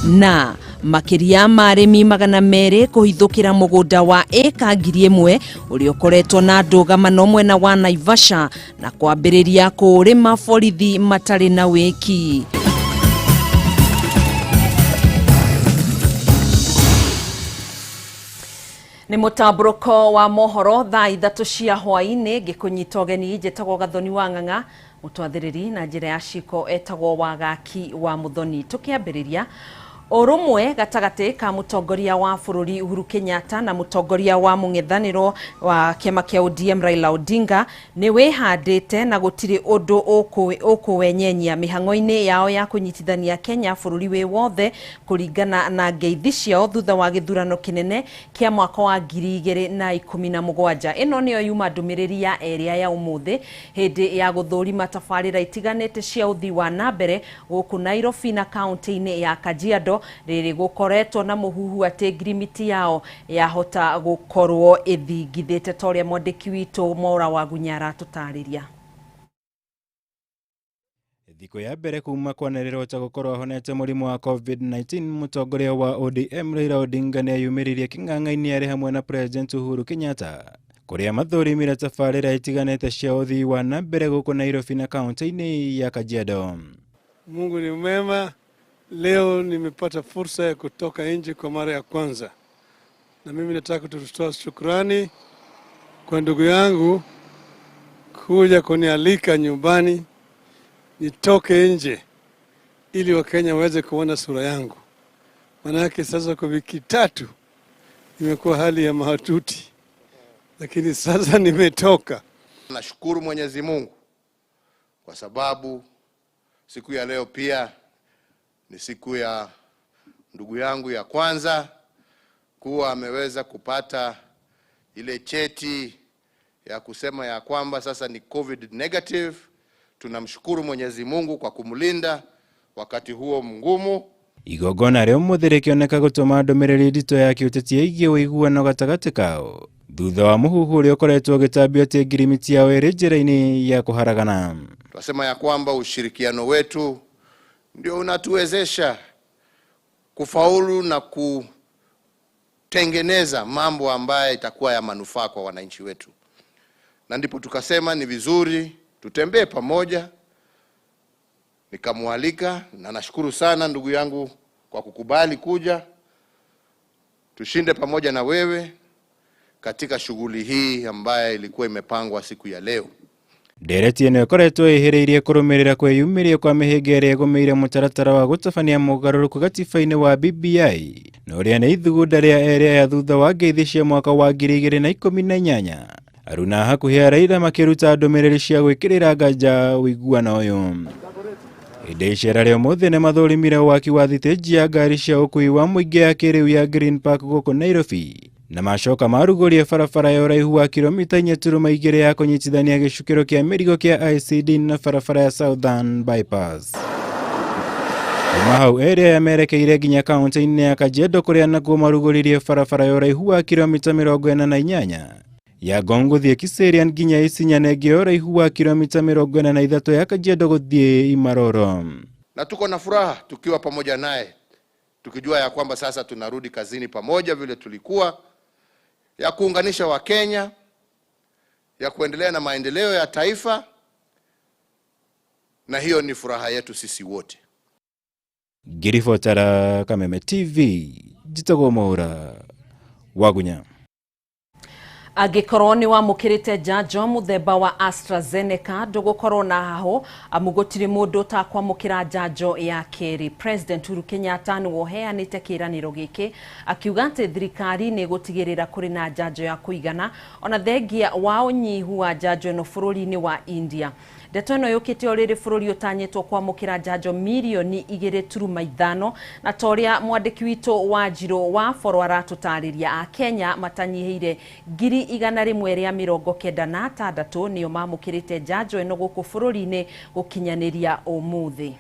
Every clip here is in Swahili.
na makiria ma arimi 200 kuhithukira mugunda wa eka 1000 uria ukoretwo na ndugamano mwena wa Naivasha na kwambiriria kurima borithi matari na wiki. Ni mutamburuko wa Mohoro thaa 3 cia hwaini gikunyita ugeni njitagwo Gathoni wa Ng'ang'a, mutwathiriri na njira ya ciko etagwo Wagaki wa Muthoni. Tukiambiriria urumwe gatagati ka mutongoria wa bururi Uhuru Kenyatta na mutongoria wa mung'ethaniro wa kiama kia ODM Raila Odinga ni wihandite na gutiri undu ukuwenyenya mihango-ini yao ya kunyitithania Kenya bururi wi wothe kuringana na ngeithi ciao thutha wa githurano kinene kia mwaka wa 2017. Ino niyo yuma ndumiriri ya eria ya umuthi hindi ya guthurima tabarira itiganite cia uthii wa nambere guku Nairobi na kaunti-ini ya Kajiado riri gukoretwo na muhuhu ati grimiti yao yahota gukorwo ithingithite toria mwandiki witu Mora wa Gunyara tutariria. Thiko ya mbere kuma kwanerero cha gukorwo honete murimu wa COVID-19, mutongoria wa ODM Raila Odinga ni ayumiririe king'ang'a-ini ari hamwe na President Uhuru Kenyatta kuria mathurimire tabarira itiganite cia uthii wa nambere guku Nairobi na kaunti-ini ya Kajiado. Mungu ni mwema. Leo nimepata fursa ya kutoka nje kwa mara ya kwanza, na mimi nataka kutoa shukrani kwa ndugu yangu kuja kunialika nyumbani nitoke nje ili Wakenya waweze kuona sura yangu. Manake sasa kwa wiki 3 imekuwa hali ya mahututi, lakini sasa nimetoka. Nashukuru Mwenyezi Mungu kwa sababu siku ya leo pia ni siku ya ndugu yangu ya kwanza kuwa ameweza kupata ile cheti ya kusema ya kwamba sasa ni COVID negative. Tunamshukuru Mwenyezi Mungu kwa kumlinda wakati huo mgumu. Igogona rĩo mũthĩ kĩoneka gũtũma ndũmĩrĩri nditũ ya kĩũteti ĩgiĩ ũiguano gatagatĩ kao thutha wa mũhuhu ũrĩa ũkoretwo ũgĩtambia atĩ ngirimiti yao ĩrĩ njĩra-inĩ ya kũharagana. Tunasema ya kwamba ushirikiano wetu ndio unatuwezesha kufaulu na kutengeneza mambo ambayo itakuwa ya manufaa kwa wananchi wetu. Na ndipo tukasema ni vizuri tutembee pamoja. Nikamwalika na nashukuru sana ndugu yangu kwa kukubali kuja. Tushinde pamoja na wewe katika shughuli hii ambayo ilikuwa imepangwa siku ya leo. Ndereti ĩno ĩkoretwo ĩhĩrĩirie kũrũmĩrĩra kwĩyumĩria kwa mĩhĩnga ĩrĩa ĩgũmĩire mũtaratara wa gũtabania mũgarũrũku gatiba-inĩ wa BBI na ũrĩa nĩ ithugunda rĩa eria ya thutha wa ngeithi cia mwaka wa 2018. Aruna hakuhĩ a Raila makĩruta ndũmĩrĩri cia gwĩkĩrĩra nganja ũiguano ũyũ. Hĩndĩ icera rĩa ũmũthĩ nĩ mathurimire waki wa thitĩnji ya ngari cia ũkui wa mũingĩ ya kĩrĩu ya Green Park gũkũ Nairobi na macoka marugũrie barabara ya ũraihu wa kilomita 4.2 ya kũnyitithania gĩcukĩro kĩa mĩrigo kĩa ICD na barabara ya Southern Bypass. Kuma hau area yamerekeire nginya kaunti-inĩ ya Kajiado kũrĩa nakuo marugũririe barabara ya ũraihu wa kilomita 48 ya Ngong gũthiĩ Kiserian nginya Isinya na ĩngĩ ũraihu wa kilomita 43 ya Kajiado gũthiĩ Imaroro. Na tuko na furaha tukiwa pamoja naye, tukijua ya kwamba sasa tunarudi kazini pamoja vile tulikuwa, ya kuunganisha wa Kenya, ya kuendelea na maendeleo ya taifa, na hiyo ni furaha yetu sisi wote. Girifotara Kameme TV, jitagwo Mohoro wa Gunyara. Agikorwo ni wamukirite njanjo muthemba wa AstraZeneca ndugukorwo na haho amugotiri mundu ta kwamukira njanjo ya keri. President Uhuru Kenyatta ni woheanite kiraniro giki akiuga ati thirikari ni gutigirira kuri na njanjo ya kuigana ona thengia wa unyihu wa njanjo no bururi-ini wa India. Ndeto ĩno yũkĩte ũrĩrĩ bũrũri ũtanyĩtwo kwamũkĩra njanjo milioni 2.5 na toria mwandĩki witũ wa Njirũ wa Boro aratũtarĩria a Kenya matanyihĩire 196 nĩo mamũkĩrĩte njanjo ĩno gũkũ bũrũri-inĩ gũkinyanĩria ũmũthĩ.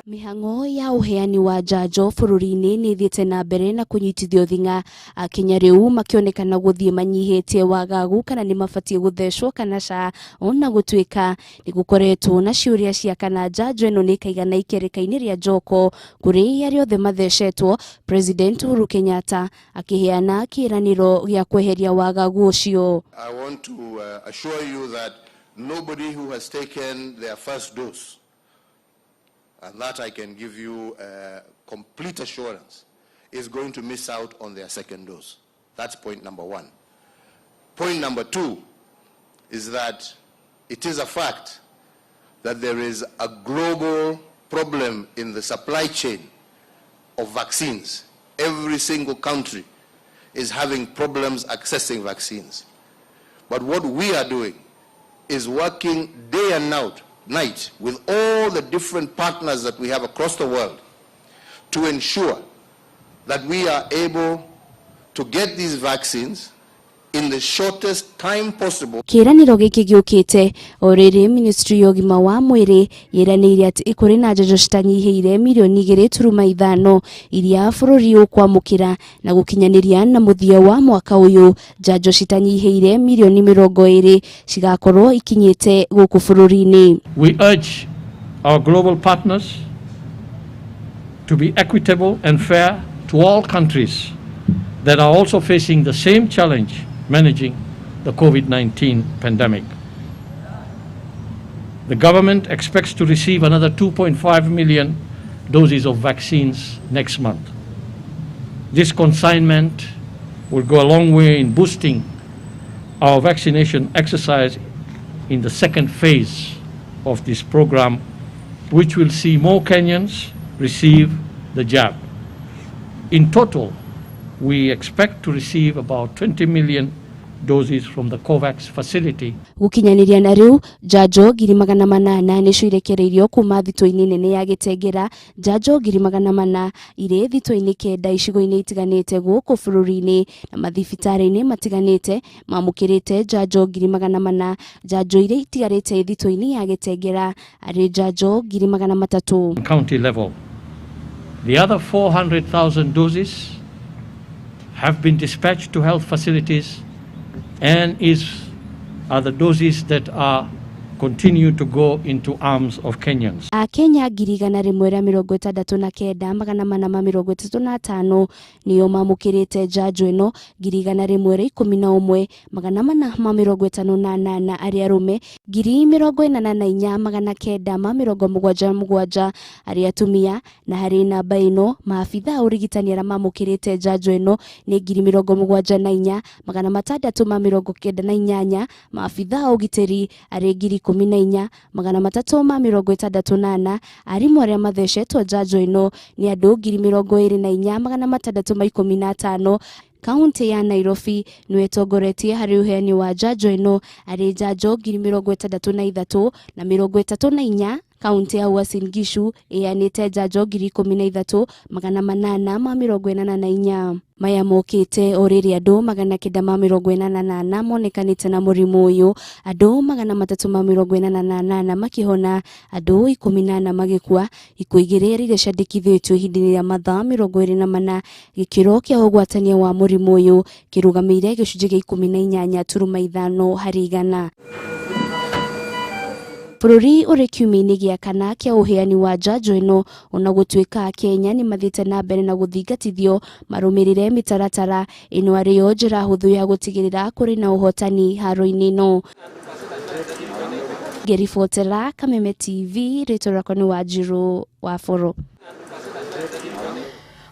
Mihango ya uheani wa njanjo bururi-ini ni thiete na mbere na kunyitithio thinga. Akenya riu makionekana guthie manyihitie wagagu kana ni mabatie guthecwo kana ca, ona gutuika ni gukoretwo na ciuria cia kana njanjo ino ni kaigana ikereka-ini ria njoko kuri aria othe mathecetwo. President Uhuru Kenyatta akiheana kiraniro gia kweheria wagagu ucio. I want to assure you that nobody who has taken their first dose, and that I can give you complete assurance, is going to miss out on their second dose. That's point number one. Point number two is that it is a fact that there is a global problem in the supply chain of vaccines. Every single country is having problems accessing vaccines. But what we are doing is working day and night with all the different partners that we have across the world to ensure that we are able to get these vaccines in the shortest time possible. Kiraniro giki giukite oriri ministry ya ugima wa mwiri yeraniire ati ikuri na njanjo citanyihiire milioni 2.5 iria bururi ukwamukira na gukinyaniria na muthia wa mwaka uyu. Njanjo citanyihiire milioni 20 cigakorwo ikinyite guku bururi-ini. We urge our global partners to be equitable and fair to all countries that are also facing the same challenge managing the COVID-19 pandemic. The government expects to receive another 2.5 million doses of vaccines next month. This consignment will go a long way in boosting our vaccination exercise in the second phase of this program, which will see more Kenyans receive the jab. In total, we expect to receive about 20 million doses from the COVAX facility. Gukinyaniria na riu njanjo 800 nicio irekereirio kuma thito-ini nene ya Gitengera. Njanjo 400 ire thito-ini 9 icigo-ini itiganite guku bururi-ini na mathibitari-ini matiganite mamukirite njanjo 400. Njanjo ire itigarite thito-ini ya Gitengera ari njanjo 300. County level. The other 400,000 doses have been dispatched to health facilities and are the doses that are continue to go into arms of Kenyans. Kenya 169,435 niyo mamukirite njanjo ino. 111,458 ari arume, 44,977 ari atumia, na hari namba ino maabitha urigitani aria mamukirite njanjo ino ni 74,698. Maabitha ugiteri ari 14,368. Arimu aria mathecetwo njanjo ino ni andu 24,615. Kaunti ya Nairobi niwe tongoretie hari uheani wa njanjo ino ari njanjo 63,034 na 34. Kaunti ya Uasin Gishu iyanite njanjo 13,884. Maya mokite oriri andu 988 monekanite na murimu uyu, andu 348 makihona, andu 14 magikua, ikuigiri rire ciandikithitio ihindini rĩa mathaa 24. Gikiro kia ugwatania wa murimu uyu kirugamire gicunji gia 18.5 hari igana. Bururi uri kiumia-ini gia kana kia uheani wa njanjo ino, ona gutuika Kenya ni mathite na mbere na guthingatithio marumirire mitaratara ino ariyo njira huthu ya gutigirira kuri na uhotani haro-ini ino. Gerifotera Kameme TV, ritorakoni wa Jiro wa Foro.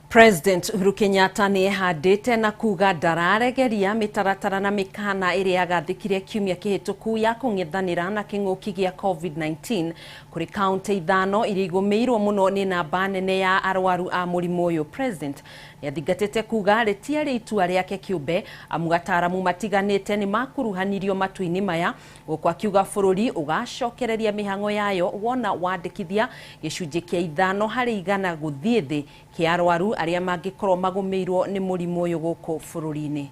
President Uhuru Kenyatta ni ehandite na kuga ndararegeria mitaratara na mikana iria yagathikirie kiumia kihituku ya kung'ethanira na king'uki gia COVID-19 kuri kaunti 5 iria igumirwo muno ni namba nene ya arwaru a murimu uyu. President ni athingatite kuga ritiari itua riake kiumbe, amu ataramu matiganite ni makuruhanirio matu-ini maya, guku akiuga bururi ugacokereria mihango yayo wona wandikithia gicunji kia 5 hari igana guthie thi kia arwaru aria mangikorwo magumirwo ni murimu uyu guku bururi-ini.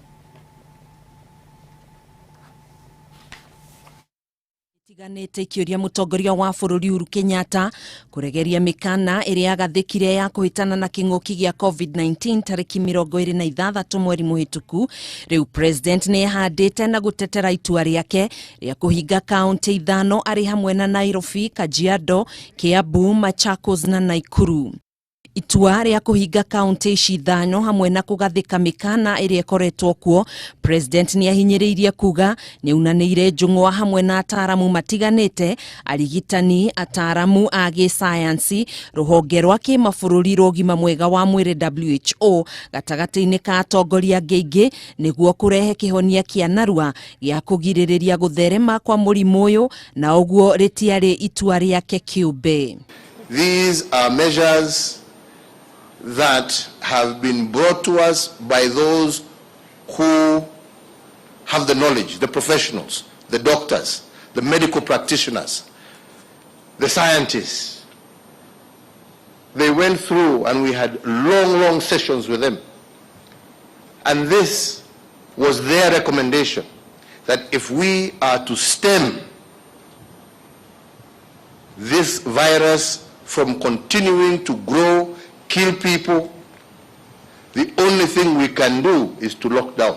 Ganete ikiuria mutongoria wa bururi Uhuru Kenyatta kuregeria mikana iri yagathikire ya kuhitana na king'uki gia COVID-19 tariki 26 mweri muhituku. Riu president ni handite na gutetera itua riake ria kuhinga kaunti 5 ari hamwe na Nairobi, Kajiado, Kiambu, Machakos na Nakuru. Itua ria kuhinga kaunti ici 5 hamwe na kugathika mikana iria ikoretwo kuo, president ni ahinyiriirie kuga ni unaniire njung'wa hamwe na ataramu matiganite, arigitani, ataramu a gisayansi, ruhonge rwa kimabũrũri rwa ũgima mwega wa mwĩrĩ WHO gatagati-inĩ ka atongoria ngeingi niguo kurehe kihonia kia narua gia kugirĩrĩria gutherema kwa mũrimũ uyu, na uguo ritiari itua riake kiumbe. These are measures that have been brought to us by those who have the knowledge, the professionals, the doctors, the medical practitioners, the scientists. They went through and we had long sessions with them. And this was their recommendation, that if we are to stem this virus from continuing to grow, kill people, the only thing we can do is to lock down.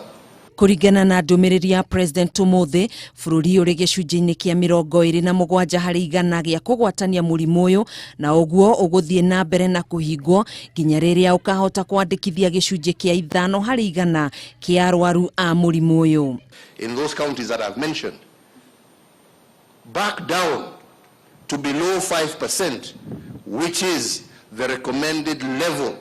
Kurigana na ndumiriri ya president umuthi, bururi uri gicunjĩ-inĩ kia 27 harĩ 100 gia kugwatania mũrimũ uyu, na uguo uguthie na mbere na kuhingwo nginya riria ukahota kwandikithia gicunjĩ kia 5 harĩ 100 kia arwaru a mũrimũ uyu. In those counties that I've mentioned, back down to below 5%, which is the recommended level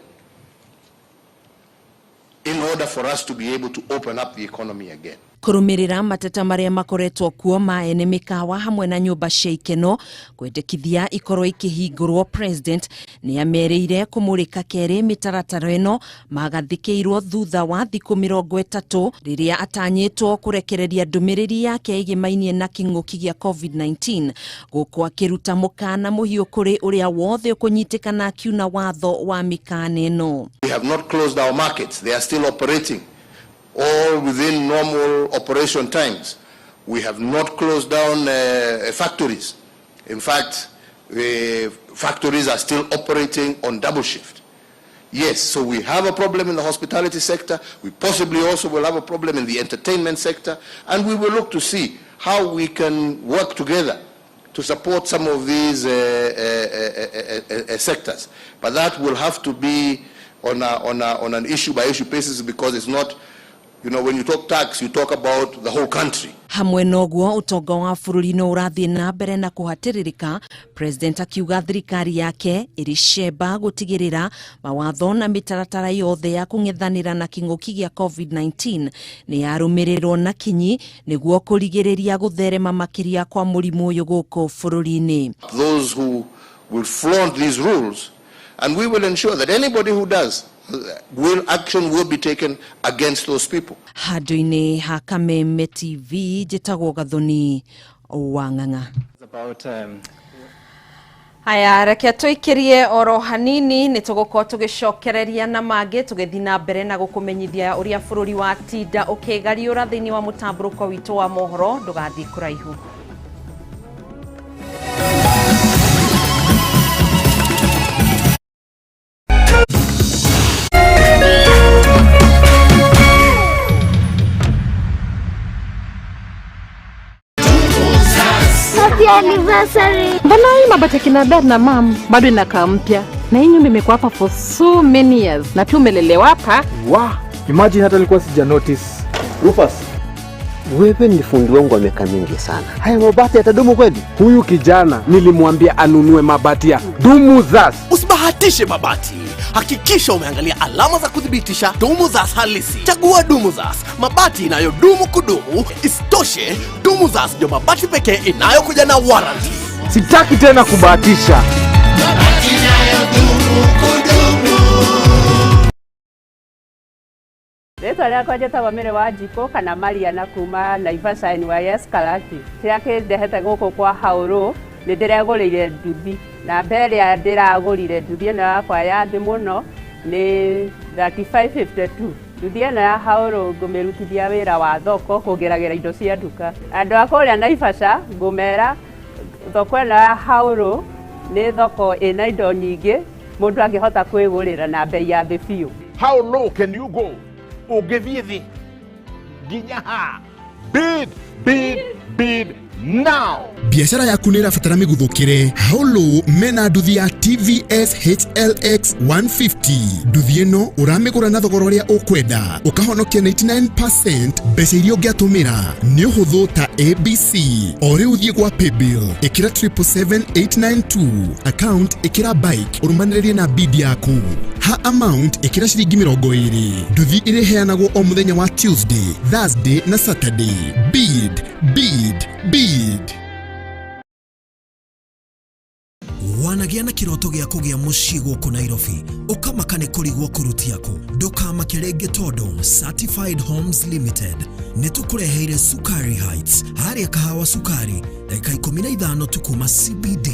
in order for us to be able to open up the economy again. Kurumirira mateta maria makoretwo kuo ma ene mikawa hamwe na nyumba cia ikeno kwendekithia ikorwo ikihingurwo, president ni ameriire kumurika keri mitaratara ino magathikirwo thutha wa thiku 30 riria atanyitwo kurekereria ndumiriri yake igimainie na king'uki gia COVID-19 gukwa kiruta mukana muhiu kuri uria wothe kunyitikana akiuna watho wa mikana ino. We have not closed our markets. They are still operating all within normal operation times. We have not closed down factories. In fact, factories are still operating on double shift. Yes, so we have a problem in the hospitality sector. We possibly also will have a problem in the entertainment sector. And we will look to see how we can work together to support some of these sectors. But that will have to be on an issue-by-issue basis, because it's not, you know, when you talk tax, you talk about the whole country. Hamwe noguo utonga wa bururi no urathie na mbere na kuhatiririka, president akiuga thirikari yake iricemba gutigirira mawatho na mitaratara yothe ya kung'ethanira na king'uki gia COVID-19 ni yarumirirwo na kinyi niguo kurigiriria gutherema makiria kwa mũrimũ uyu guku bururi-ini. Those who will flaunt these rules, and we will ensure that anybody who does, action will be taken against those people. Handu-ini ha Kameme TV, njitagwo Gathoni Wang'ang'a. Haya, reke tuikirie oro hanini ni tugukorwo tugicokereria na mangĩ tugithi na mbere na gukumenyithia uria bururi wa tinda ukigariura thiini wa mutamburuko witu wa mohoro. Ndugathii kuraihu. Anniversary. Mbona hii mabati kina dad na mom bado inakaa mpya? Na hii nyumba imekuwa hapa for so many years. Na pia umelelewa hapa. Wow, imagine hata nilikuwa sija notice. Rufus, wewe ni fundi wangu wa miaka mingi sana. Haya mabati yatadumu kweli? Huyu kijana nilimwambia anunue mabati ya Dumuzas. Usibahatishe mabati. Hakikisha umeangalia alama za kudhibitisha Dumuzas halisi. Chagua Dumuzas, mabati inayodumu kudumu. Isitoshe, Dumuzas ndio mabati pekee inayokuja na warranty. Sitaki tena kubahatisha. Mabati inayodumu kudumu. Rĩtwa rĩakwa njĩtagwo Mĩrĩ wa Njiko kana Mariana kuma Naivasha NYS Karati. Kĩrĩa kĩndehete gũkũ kwa Haũrũ nĩ ndĩragũrĩire nduthi, na mbere ya ndĩragũrire nduthi ĩno yakwa ya thĩ mũno nĩ 3552. Nduthi ĩno ya Haũrũ ngũmĩrutithia wĩra wa thoko kũgeragĩra indo cia nduka. Andũ a kũrĩa Naivasha ngũmera thoko ĩno ya Hauro nĩ thoko ĩna indo nyingĩ mũndũ angĩhota kwĩgũrĩra na bei ya thĩ biũ. How low can you go? Ũngĩthiĩ thĩ nginya ha? Bid now. Biashara yaku nĩ ĩrabatara mĩguthũkĩre. Haolo mena nduthi ya TVS HLX 150. Nduthi ĩno ũramĩgũra na thogora ũrĩa ũkwenda. Ũkahonokia 99% mbeca iria ũngĩatũmĩra. Nĩ ũhũthũ ta ABC. O rĩu thiĩ gwa paybill. Ĩkĩra 77892. Account ĩkĩra bike. Ũrũmanĩrĩrie na bid yaku. Ha amount ĩkĩra ciringi 20. Nduthi ĩrĩheanagwo o mũthenya wa Tuesday, Thursday na Saturday. Bid. Wanagia na kiroto gĩa kũgĩa mũciĩ gũkũ Nairobi, ũkamaka nĩ kũrigwo kũruti yako. Ndũkamake rĩngĩ tondũ Certified Homes Limited nĩ tũkũreheire Sukari Heights, harĩa kahawa Sukari, dakika 15 tu kuma CBD.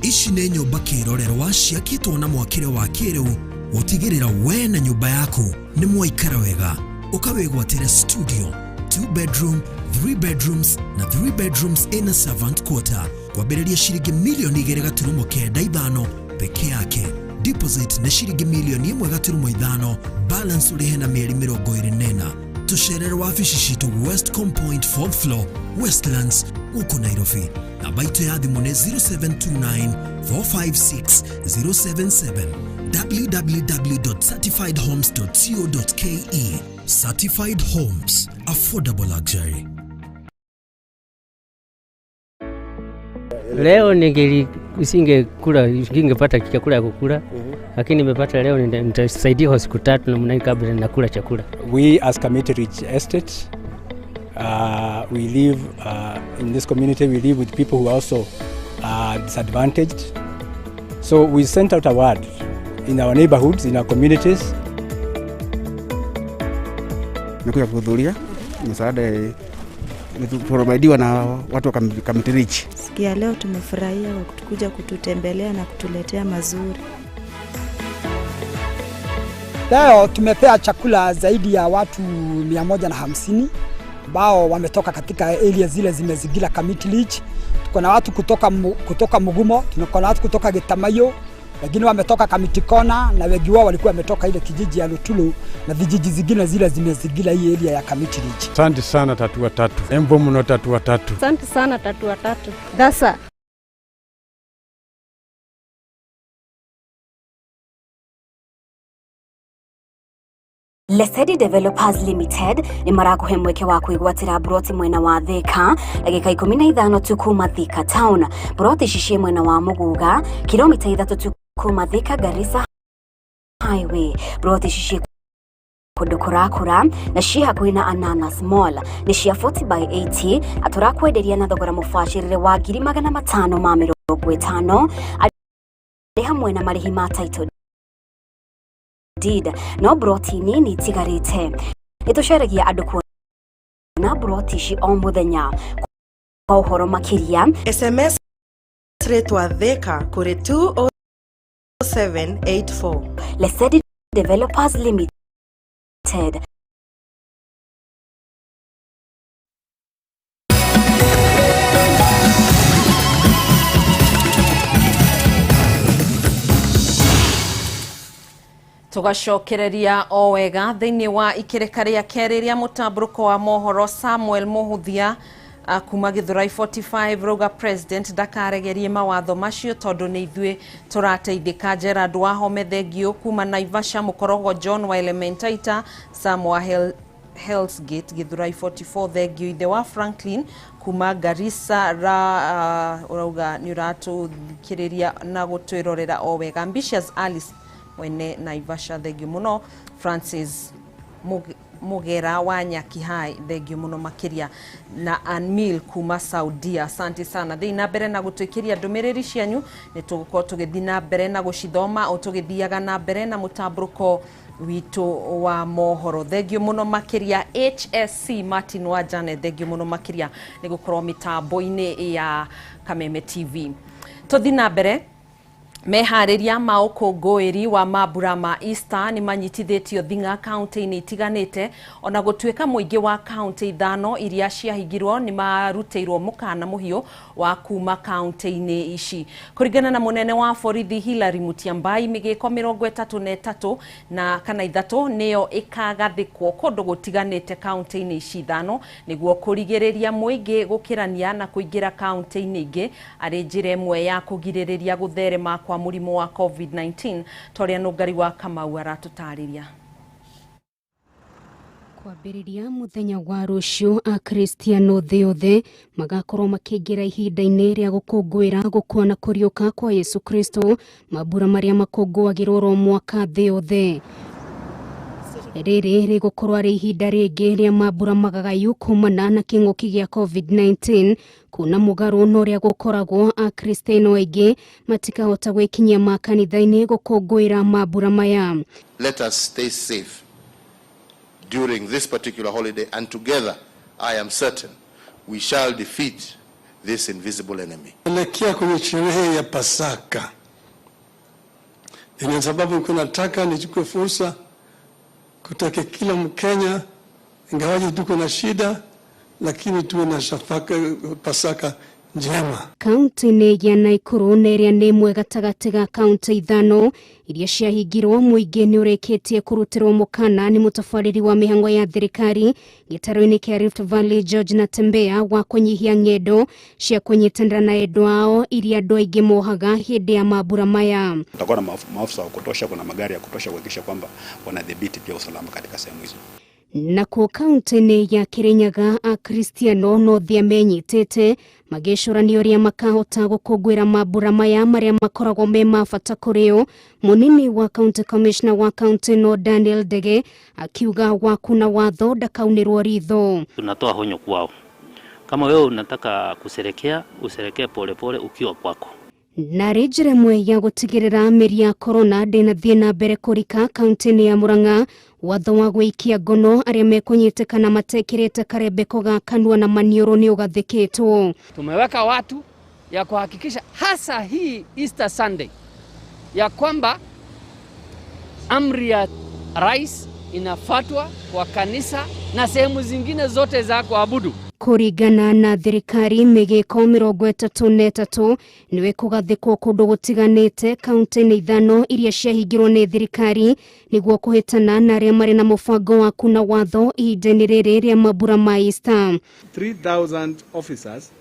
Ici nĩ nyũmba kĩrorerwa ciakĩtwo na mwakĩre wa kĩrĩu, gũtigĩrĩra we na nyũmba yaku nĩ mwaikara wega. Ũkawĩgwatĩra studio, 2 bedroom, 3 bedrooms na 3 bedrooms in a servant quarter. Kwambĩrĩria ciringi milioni 2.95 peke yake. Deposit na shilingi milioni 1.5, balance ulihe na mieri 24. Tusherere wafishi shitu Westcom Point 4th floor, Westlands, uko Nairobi. Na baito ya dhimone 0729-456-077. www.certifiedhomes.co.ke. Certified Homes, affordable luxury. Leo nisingepata chakula ya kukula, lakini nimepata leo, nitasaidia kwa siku 3 na mnai kabla nakula chakula. We as Kameme Rich Estate, we live in this community, we live with people who are also disadvantaged. So we sent out a word in our neighborhoods, in our communities. Nimekuja kuhudhuria msaada tunaomaidiwa na watu wa Kameme Rich. Sikia leo tumefurahia kuja kututembelea na kutuletea mazuri. Leo tumepea chakula zaidi ya watu 150 ambao wametoka katika area zile zimezingira Kameme Rich. Tuko na watu kutoka Mugumo, tuko na watu kutoka Getamayo, wengine wametoka Kamitikona na wengi wao walikuwa wametoka ile kijiji ya Lutulu na vijiji zingine zile zimezingira hii area ya Kameme Rich. Asante sana tatu wa tatu. Embo mno tatu wa tatu. Asante sana tatu wa tatu. Dasa. Lesedi Developers Limited ni marakuhe mweke wa kuigwatira broti mwena wa Thika dakika 15 tu kuma Thika town. Broti shishie mwena wa Muguga kilomita 3 tu kuma Thika Garissa highway. Broti shishie kudukurakura na shia kuina Ananas Mall ni shia 40/80 aturakwenderia na thogora mufashirire wa 550 ari hamwe na marihi ma title deed. No broti nini tigarite nitusheragia andu kuona broti shi o muthenya. Kwa uhoro makiria SMS retwa Thika kuri 20784. Lesedi Developers Limited. Tugacokereria o wega thiini wa ikireka ria keri ria mutamburuko wa mohoro. Samuel Muhuthia kuma Githurai 45 roga president ndakaregerie mawatho macio tondu ni ithue turateithika. Gerard Wahome thengio kuma Naivasha. Mukorogo John wa Elementaita. Sam wa Hell's Gate Githurai 44 thengio. Ithe wa Franklin kuma Garissa urauga ni uratuthikiriria na gutwirorera o wega. Ambitious Alice wene Naivasha thengio muno. Francis Mugera wa Nyakihai thengio muno makiria. Na Anmil kuma Saudia asante sana. Thii na mbere na gutwikiria ndumiriri cianyu ni tugukorwo tugithi na mbere na gucithoma o tugithiaga na mbere na mutamburuko witu wa mohoro. Thengio muno makiria HSC Martin wa Jane thengio muno makiria ni gukorwo mitambo-ini ya Kameme TV. Tuthi na mbere Mehariria ma ukungũĩri wa mambura ma Easter ni manyitithĩtio thing'a kaunti-inĩ itiganĩte ona gũtuĩka mũingĩ wa kaunti ithano iria ciahingirwo ni marutĩirwo mũkana mũhiũ wa kuma kaunti-inĩ ici. Kũringana na mũnene wa borithi Hilary Mutyambai, mĩgĩko 33 na kana ithatũ nĩyo ĩkagathĩkwo kũndũ gũtiganĩte kaunti-inĩ ici ithano nĩguo kũrigĩrĩria mũingĩ gũkĩrania na kũingĩra kaunti-inĩ ingĩ arĩ njĩra ĩmwe ya kũgirĩrĩria gũtherema kwa mũrimũ wa COVID-19. Toria Nũngari wa Kamau aratũtarĩria. Kwambĩrĩria mũthenya wa rũciũ Akristiano thĩ yothe magakorwo makĩingĩra ihinda-inĩ rĩa gũkũngũĩra gũkua na kũriũka kwa Yesu Kristo, mambura marĩa makũngũagĩrwo ro mwaka thĩ yothe. Rĩrĩ rĩgũkorwo arĩ ihinda rĩngĩ rĩa mambura magagayu kumana na kĩng'ũki gĩa COVID-19, kuna mũgarũ na ũrĩa gũkoragwo Akristiano aingĩ matikahota gwĩkinyia makanitha-inĩ gũkũngũĩra mambura maya. Let us stay safe during this particular holiday, and together I am certain we shall defeat this invisible enemy. Elekea kwenye sherehe ya Pasaka. Kwa sababu kunataka nichukue fursa kutaka kila Mkenya, ingawaje tuko na shida, lakini tuwe na Pasaka njema. Kaunti-inĩ ya Naikuru nĩ ĩrĩa nĩ ĩmwe gatagatĩ ga kaunti ithano iria ciahingirwo, mũingĩ nĩ ũrĩkĩtie kũrutĩrwo mũkana nĩ mũtabarĩri wa mĩhang'o ya thirikari gĩtarũ-inĩ kĩa Rift Valley George Natembeya wa kũnyihia ng'endo cia kũnyitanĩra na endwa ao iria andũ aingĩ mohaga hĩndĩ ya mambura maya. Tutakuwa na maafisa wa kutosha, kuna magari ya kutosha kuhakikisha kwamba wanadhibiti pia usalama katika sehemu hizo. Nako kaunti-inĩ ya Kirinyaga Akristiano no thia menyitĩte magĩcũrania ũrĩa makahota gũkũngũĩra mambura maya marĩa makoragwo me ma bata kũrĩ o. Mũnini wa county commissioner wa kaunti no Daniel Dege akiuga wakuna watho ndakaunĩrwo ritho. Tunatoa honyo kwao, kama wewe unataka kusherekea usherekee polepole ukiwa kwako. Na njĩra ĩmwe ya gũtigĩrĩra mĩri ya corona ndĩnathiĩ na mbere kũrika kaunti-inĩ ya Murang'a, watho wa gwĩikia ngono arĩa mekũnyitĩkana matekĩrĩte karembeko ga kanua na maniũrũ nĩ ũgathĩkĩtwo. Tumeweka watu ya kuhakikisha hasa hii Easter Sunday ya kwamba amri ya rais inafuatwa kwa kanisa na sehemu zingine zote za kuabudu. Kũringana na thirikari, mĩgĩko 33 nĩwe kũgathĩkwo kũndũ gũtiganĩte kaunti-inĩ ithano iria ciahingirwo nĩ thirikari nĩguo kũhĩtana na arĩa marĩ na mũbango wa kuna watho ihinda-inĩ rĩrĩ rĩa mambura ma Easter. 3,000 officers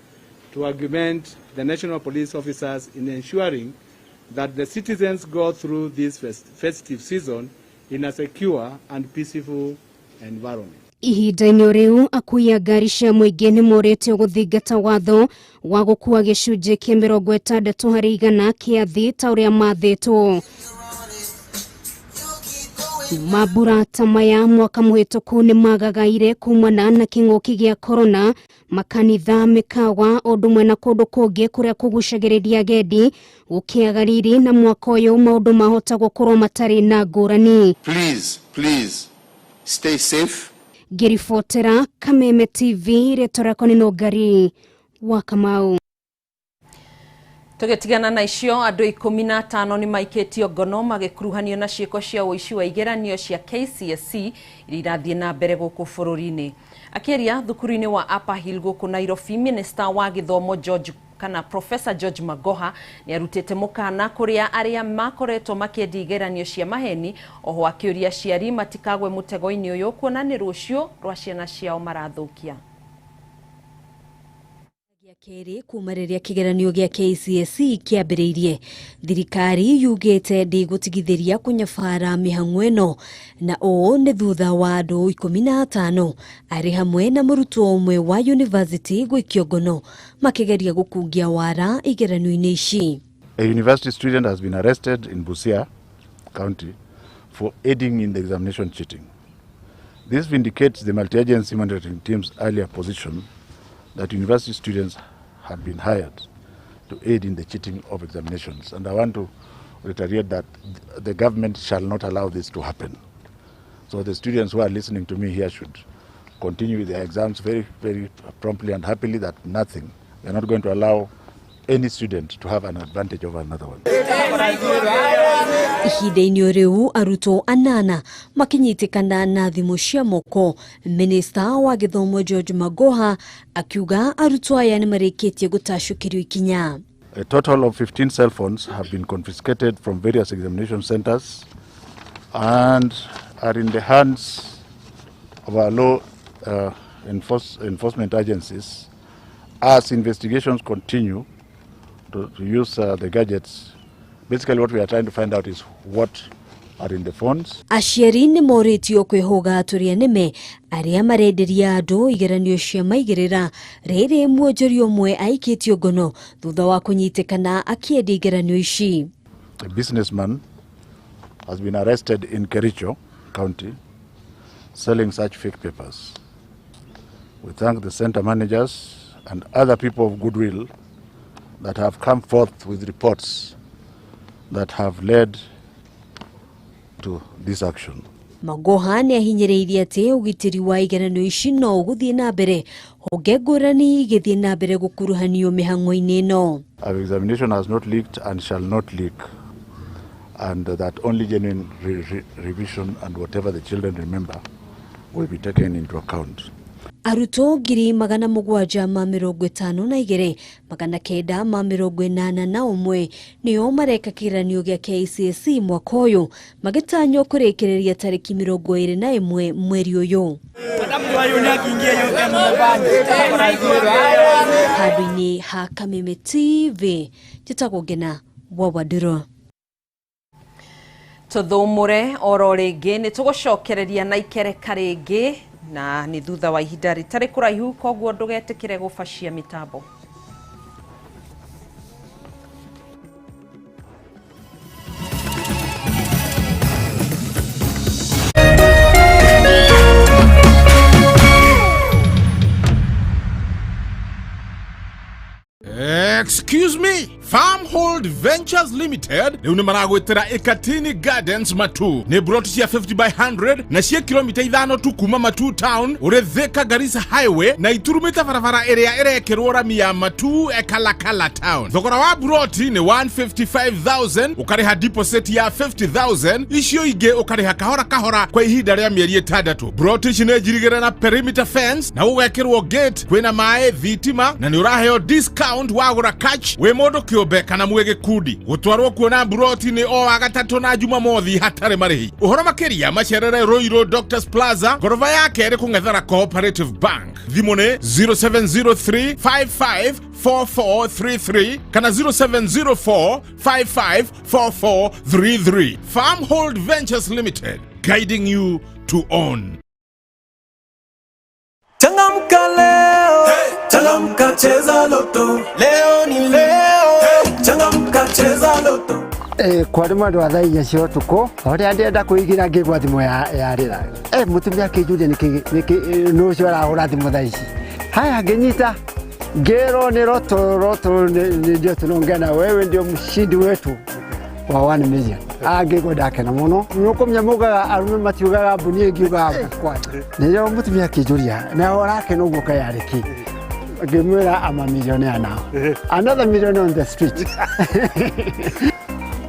to augment the national police officers in ensuring that the citizens go through this festive season in a secure and peaceful environment. Ihinda-inĩ rĩu akui a ngari cia mũingĩ nĩ morĩtio gũthingata watho wa gũkua gĩcunjĩ kĩa 60% kĩa athii ta ũrĩa mathĩtwo. Mambura ta maya mwaka mũhĩtũku nĩ magagaire kumana na kĩng'ũki gĩa corona, makanitha, mĩkawa ũndũ ũmwe na kũndũ kũngĩ kũrĩa kũgucagĩrĩria agendi gũkĩaga riri, na mwaka ũyũ maũndũ mahota gũkorwo matarĩ na ngũrani. Please stay safe. Ngĩribotera Kameme TV, rĩtwa rĩakwa nĩ Nũngari wa Kamau. Tũgĩtigana na icio, andũ 15 nĩ maikĩtio ngono magĩkuruhanio na ciĩko cia ũici wa igeranio cia KCSE iria irathiĩ na mbere gũkũ bũrũri-inĩ. Akĩaria thukuru-inĩ wa Upper Hill gũkũ Nairobi, Minister wa Gĩthomo Professor George Magoha nĩ arutĩte mũkana kũrĩa arĩa makoretwo makĩendia igeranio cia maheni, oho akĩũria aciari matikagwe mũtego-inĩ ũyũ kuona nĩ rũciũ rwa ciana ciao marathũkia. Keri kuma rĩrĩa kĩgeranio gĩa KCSE kĩambĩrĩirie, thirikari yugĩte ndĩgũtigithĩria kũnyabara mĩhang'o ĩno, na ũũ nĩ thutha wa andũ 15 arĩ hamwe na mũrutwo ũmwe wa university gwĩkio ngono makĩgeria gũkungia wara igeranio-inĩ ici. A university student has been arrested in Busia County for aiding in the examination cheating. This vindicates the multi-agency monitoring team's earlier position that university students had been hired to aid in the cheating of examinations. And I want to reiterate that the government shall not allow this to happen. So the students who are listening to me here should continue with their exams very, very promptly and happily, that nothing, we are not going to allow any student to have an advantage over another one. Ihinda-inĩ rĩu arutwo anana makinyitikana na thimũ cia moko. Minista wa gĩthomo George Magoha akiuga arutwo aya nĩ marĩkĩtie gũtacũkĩrio ikinya. A total of 15 cell phones have been confiscated from various examination centers and are in the hands of our law enforcement agencies as investigations continue to use the gadgets. Basically what we are trying to find out is what are in the phones. Aciari nĩ moritio kwĩhũga tũrĩa nĩme arĩa marenderia andũ igeranio cia maigĩrĩra rĩrĩ muonjoria ũmwe aikĩtio ngono thutha wa kũnyitikana akĩendia igeranio ici. A businessman has been arrested in Kericho County selling such fake papers. We thank the center managers and other people of goodwill that have come forth with reports that have led to this action. Magoha nĩ ahinyĩrĩirie atĩ ũgitĩri wa igeranio ici no gũthiĩ na mbere honge ngũrani igĩthiĩ na mbere gũkuruhanio mĩhang'o-inĩ ĩno. Our examination has not leaked and shall not leak, and that only genuine revision and whatever the children remember will be taken into account. Arutwo 752,981 nĩo mareka kĩgeranio gĩa KCSE mwaka ũyũ magĩtanywo kũrĩkĩrĩria tarĩki 21 mweri ũyũ. Handũ-inĩ ha Kameme TV njĩtagwo Ngena Wawadiro. Tũthũmũre oro rĩngĩ nĩ tũgũcokereria na ikereka rĩngĩ na nĩ thutha wa ihinda rĩtarĩ kũraihu koguo ndũgetĩkĩre gũbacia mĩtambo. Excuse me, Farmhold Ventures Limited ni maragwetera Ekatini Gardens Matu ni brought cia 50 by 100 na cia kilomita 5 tu kuma Matu town ure Thika Garissa highway na iturumita barabara area irekirwo rami ya Matu Ekalakala town. Thogora wa brought ni 155,000 ukariha deposit ya 50,000 icio inge ukariha kahora kahora kwa ihinda rĩa mĩeri 6. Brought ici nĩ njirigĩre na perimeter fence na ugekirwo gate kwina mae thitima na ni uraheo discount wagura catch we modo kĩũmbe kana mwege kudi gutwarwo kuona buroti ni o wagatatũ na Jumamothi hatarĩ marĩhi. Ũhoro makĩria macerere Royal Doctors Plaza gorofa yake ĩrĩ kũng'ethera Cooperative Bank. Thimũ nĩ 0703554433 kana 0704554433. Farmhold Ventures Limited, guiding you to own. Changamka leo, changamka cheza loto, leo ni leo, changamka cheza loto. Kwa mwandu wa thai yacio tuko ore andenda kuigira ngigwa thimu ya rira mutumia kijuria niki no cio arahura thimu thaa ici haya ngenyita ngero ni roto ndio tunongana wewe ndio mshindi wetu wa 1 million angigwa ndakena muno nukumya mugaga arume matiugaga mbuni ngiuga kwa ndio mutumia kijuria na orake no guka yariki ngimwira ama millionaire now another million on the street.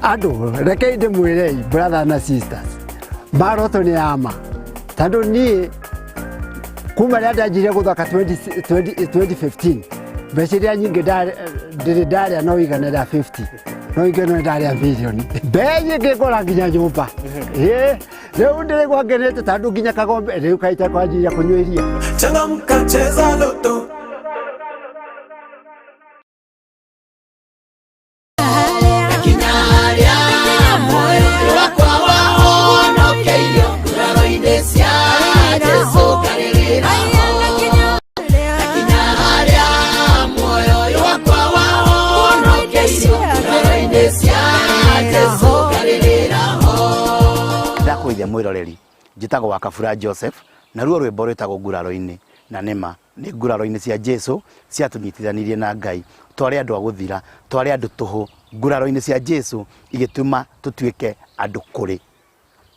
Ado, reke ndimwire brother na sisters maroto ni ama tando ni kuma rĩa ndanjire guthaka 2015 mbeciria nyingĩ ndarĩa no igana rĩa 50 no igana ndarĩa bilioni mbenye ngĩkora nginya nyũmba rĩu ndĩrĩ gwangenete tando nginya kagombe rĩu kaita kwanjia kũnyua iria. Changamka cheza loto. Ndakwithia mwiroreri njitagwo wa Kabura Joseph na ruo rwimbo rwitagwo nguraro-ini na nima ni nguraro-ini cia Jesu ciatunyitithanirie na Ngai twari andu a guthira twari andu tuhu nguraro-ini cia Jesu igituma tutuike andu kuri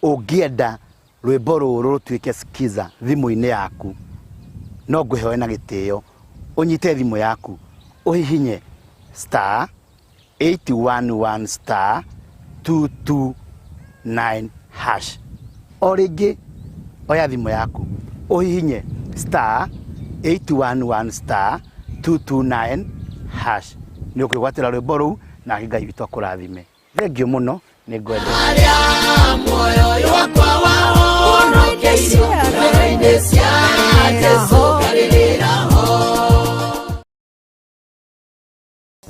ungienda rwimbo ruru rutuike skiza thimu-ini yaku no nguhewe na gitio unyite thimu yaku uhihinye star 811 star 229 hash. O rĩngĩ oya thimũ yaku ũhihinye star 811 star 229 hash nĩ ũkwĩgwatĩra rwĩmbo rũu na Ngai witũ akũrathime. Thengiũ mũno, nĩ ngwenda muoyo wakwa wahonokeire ngoro-inĩ cia Jesũ karĩrĩraho.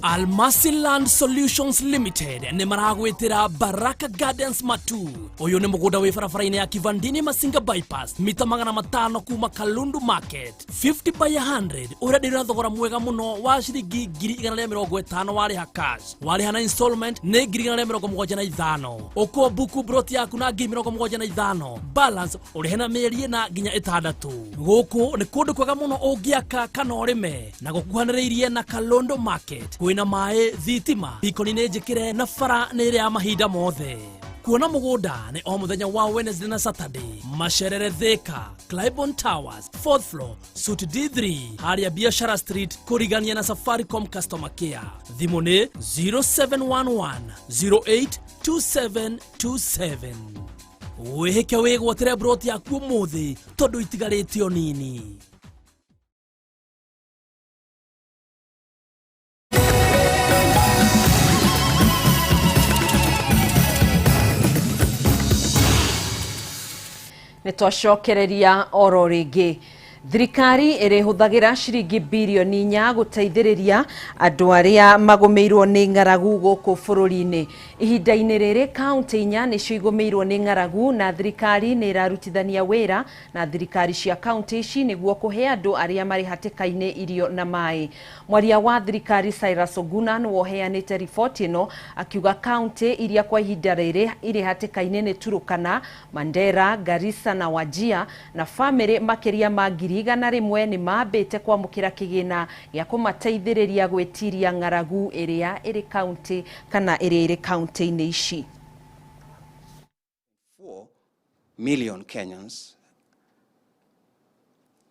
Almasi Land Solutions Limited ni maragwitira Baraka Gardens Matu. Uyu ni mugunda wi barabara-ini ya Kivandini Masinga bypass mita 500 kuma Kalundu Market. 50 by 100 uria ndira thogora mwega muno wa ciringi 150 wariha cash. Wariha na installment ni 175. Uko buku broti yaku na 175. Balance urihe na mieri na nginya 6. Guku ni kundu kwega muno ungiaka kana urime na gukuhanĩrĩirie na Kalundu Market. Kwina mae thitima ikoni njikire na fara nĩ ĩrĩa ya mahinda mothe. Kuona mugunda nĩ o muthenya wa Wednesday na Saturday. Macerere Thika, Clybourne Towers, 4th floor, Suite D3, Haria Biashara Street, kurigania na Safaricom Customer Care. Thimu nĩ 0711 082727. Wĩhĩke wĩgwatĩre broti yaku ũmũthĩ tondũ itigarĩte o nini. Nitwacokereria oro ringi. Thirikari ĩrĩhũthagĩra ciringi bilioni 4 gũteithĩrĩria andũ arĩa magomeirwo nĩ ng'aragu gũkũ bũrũri-inĩ. Ihinda-inĩ rĩrĩ kaunti 4 nĩcio igũmĩirwo nĩ ng'aragu na thirikari nĩ ĩrarutithania wĩra na thirikari cia kaunti ici nĩguo kũhe andũ arĩa marĩ hatĩka-inĩ irio na maĩ. Mwaria wa thirikari Cyrus Oguna nĩwe ũheanĩte riboti ĩno akiuga kaunti iria kwa ihinda rĩrĩ irĩ hatĩka-inĩ nĩ Turkana, Mandera, Garissa na Wajir na bamĩrĩ makĩria ma 100 nĩ mambĩte kwamũkĩra kĩgĩna gĩa kũmateithĩrĩria gwĩtiria ng'aragu ĩrĩa ĩrĩ kaunti kana ĩrĩa ĩrĩ kaunti-inĩ ici. 4 million Kenyans,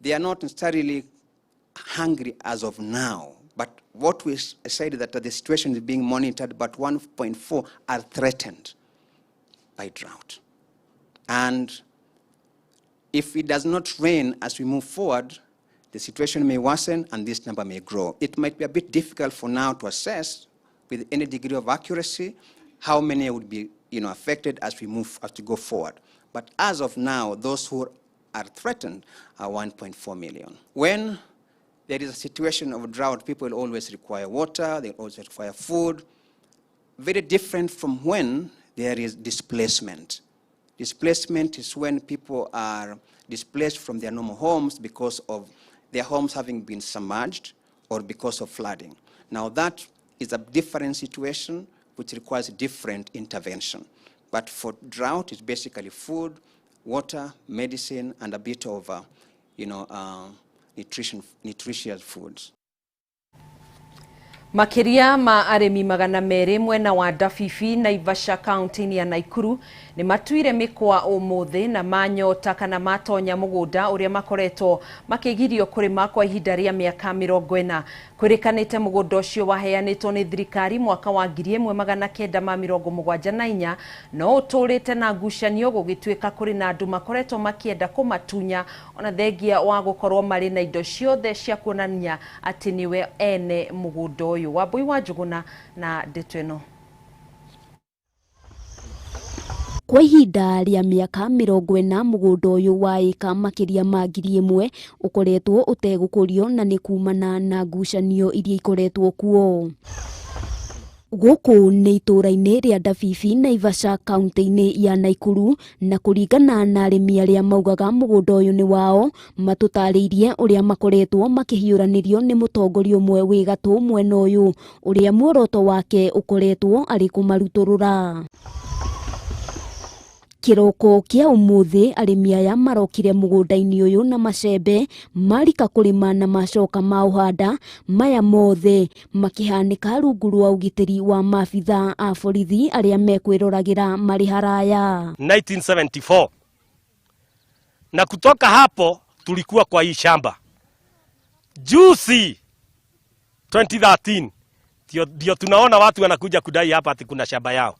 they are not necessarily hungry as of now, but what we said that the situation is being monitored, but 1.4 are threatened by drought. And if it does not rain as we move forward, the situation may worsen and this number may grow. It might be a bit difficult for now to assess with any degree of accuracy how many would be affected as we go forward. But as of now, those who are threatened are 1.4 million. When there is a situation of drought, people always require water, they always require food. Very different from when there is displacement. Displacement is when people are displaced from their normal homes because of their homes having been submerged or because of flooding. Now that is a different situation which requires different intervention. But for drought, it's basically food, water, medicine, and a bit of nutritious foods. Makiria ma aremi 200 mwena wa Dafifi na Ivasha kaunti ya Naikuru ni matuire mikwa ũmũthĩ na manyota kana matonya mũgũnda ũrĩa makoretwo makĩgirio kũrĩma kwa ihinda rĩa mĩaka 40. Kwĩrĩkanĩte mũgũnda ũcio waheanĩtwo nĩ thirikari mwaka wa 1974 no ũtũrĩte na ngucanio gũgĩtuĩka kũrĩ na andũ makoretwo makĩenda kũmatunya ona thengia wa gũkorwo marĩ na indo ciothe cia kuonania atĩ nĩwe ene mũgũnda ũyũ. Wambui wa Njuguna na ndeto ĩno. Kwa ihinda rĩa mĩaka 40 mũgũnda ũyũ wa ĩka makĩria ma 1000 ũkoretwo ũtegũkũrio na nĩ kumana na ngucanio iria ikoretwo kuo. Gũkũ nĩ itũra-inĩ rĩa Dafifi na Ivasha kaunti-inĩ ya Naikuru na kũringana na arĩmi arĩa maugaga mũgũnda ũyũ nĩ wao matũtarĩirie ũrĩa makoretwo makĩhiũranĩrio nĩ mũtongoria ũmwe wĩ gatũ mwena ũyũ ũrĩa muoroto wake ũkoretwo arĩ kũmarutũrũra. Kiroko kia ũmũthĩ arĩmi aya marokire mũgũnda-inĩ ũyũ na macembe marika kũrĩma na macoka mauhanda maya mothe makĩhanĩka rungu rwa ũgitĩri wa maabitha a borithi arĩa mekwĩroragĩra marĩ haraya. 1974 na kutoka hapo tulikuwa kwa hii shamba. Juzi 2013 Ndio tunaona watu wanakuja kudai hapa ati kuna shamba yao.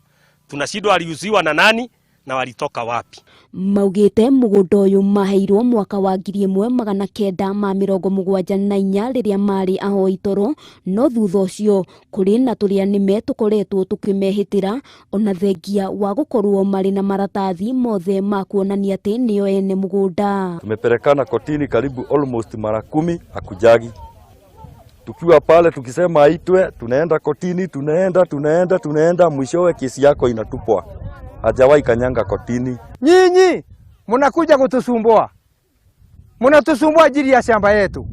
Tunashindwa waliuziwa na nani na walitoka wapi. Maugite mugunda uyu maheirwo mwaka wa 1974 riria mari ahoi toro, no thutha ucio kuri na turia nime tukoretwo tukimehitira ona thengia wa gukorwo mari na maratathi mothe ma kuonania ati nio ene mugunda. Tumepelekana kotini karibu almost mara 10 hakujagi. Tukiwa pale tukisema aitwe, tunaenda kotini, tunaenda, mwishowe kesi yako inatupwa. Hajawahi kanyanga kotini. Nyinyi mnakuja kutusumbua. Mnatusumbua ajili ya shamba yetu.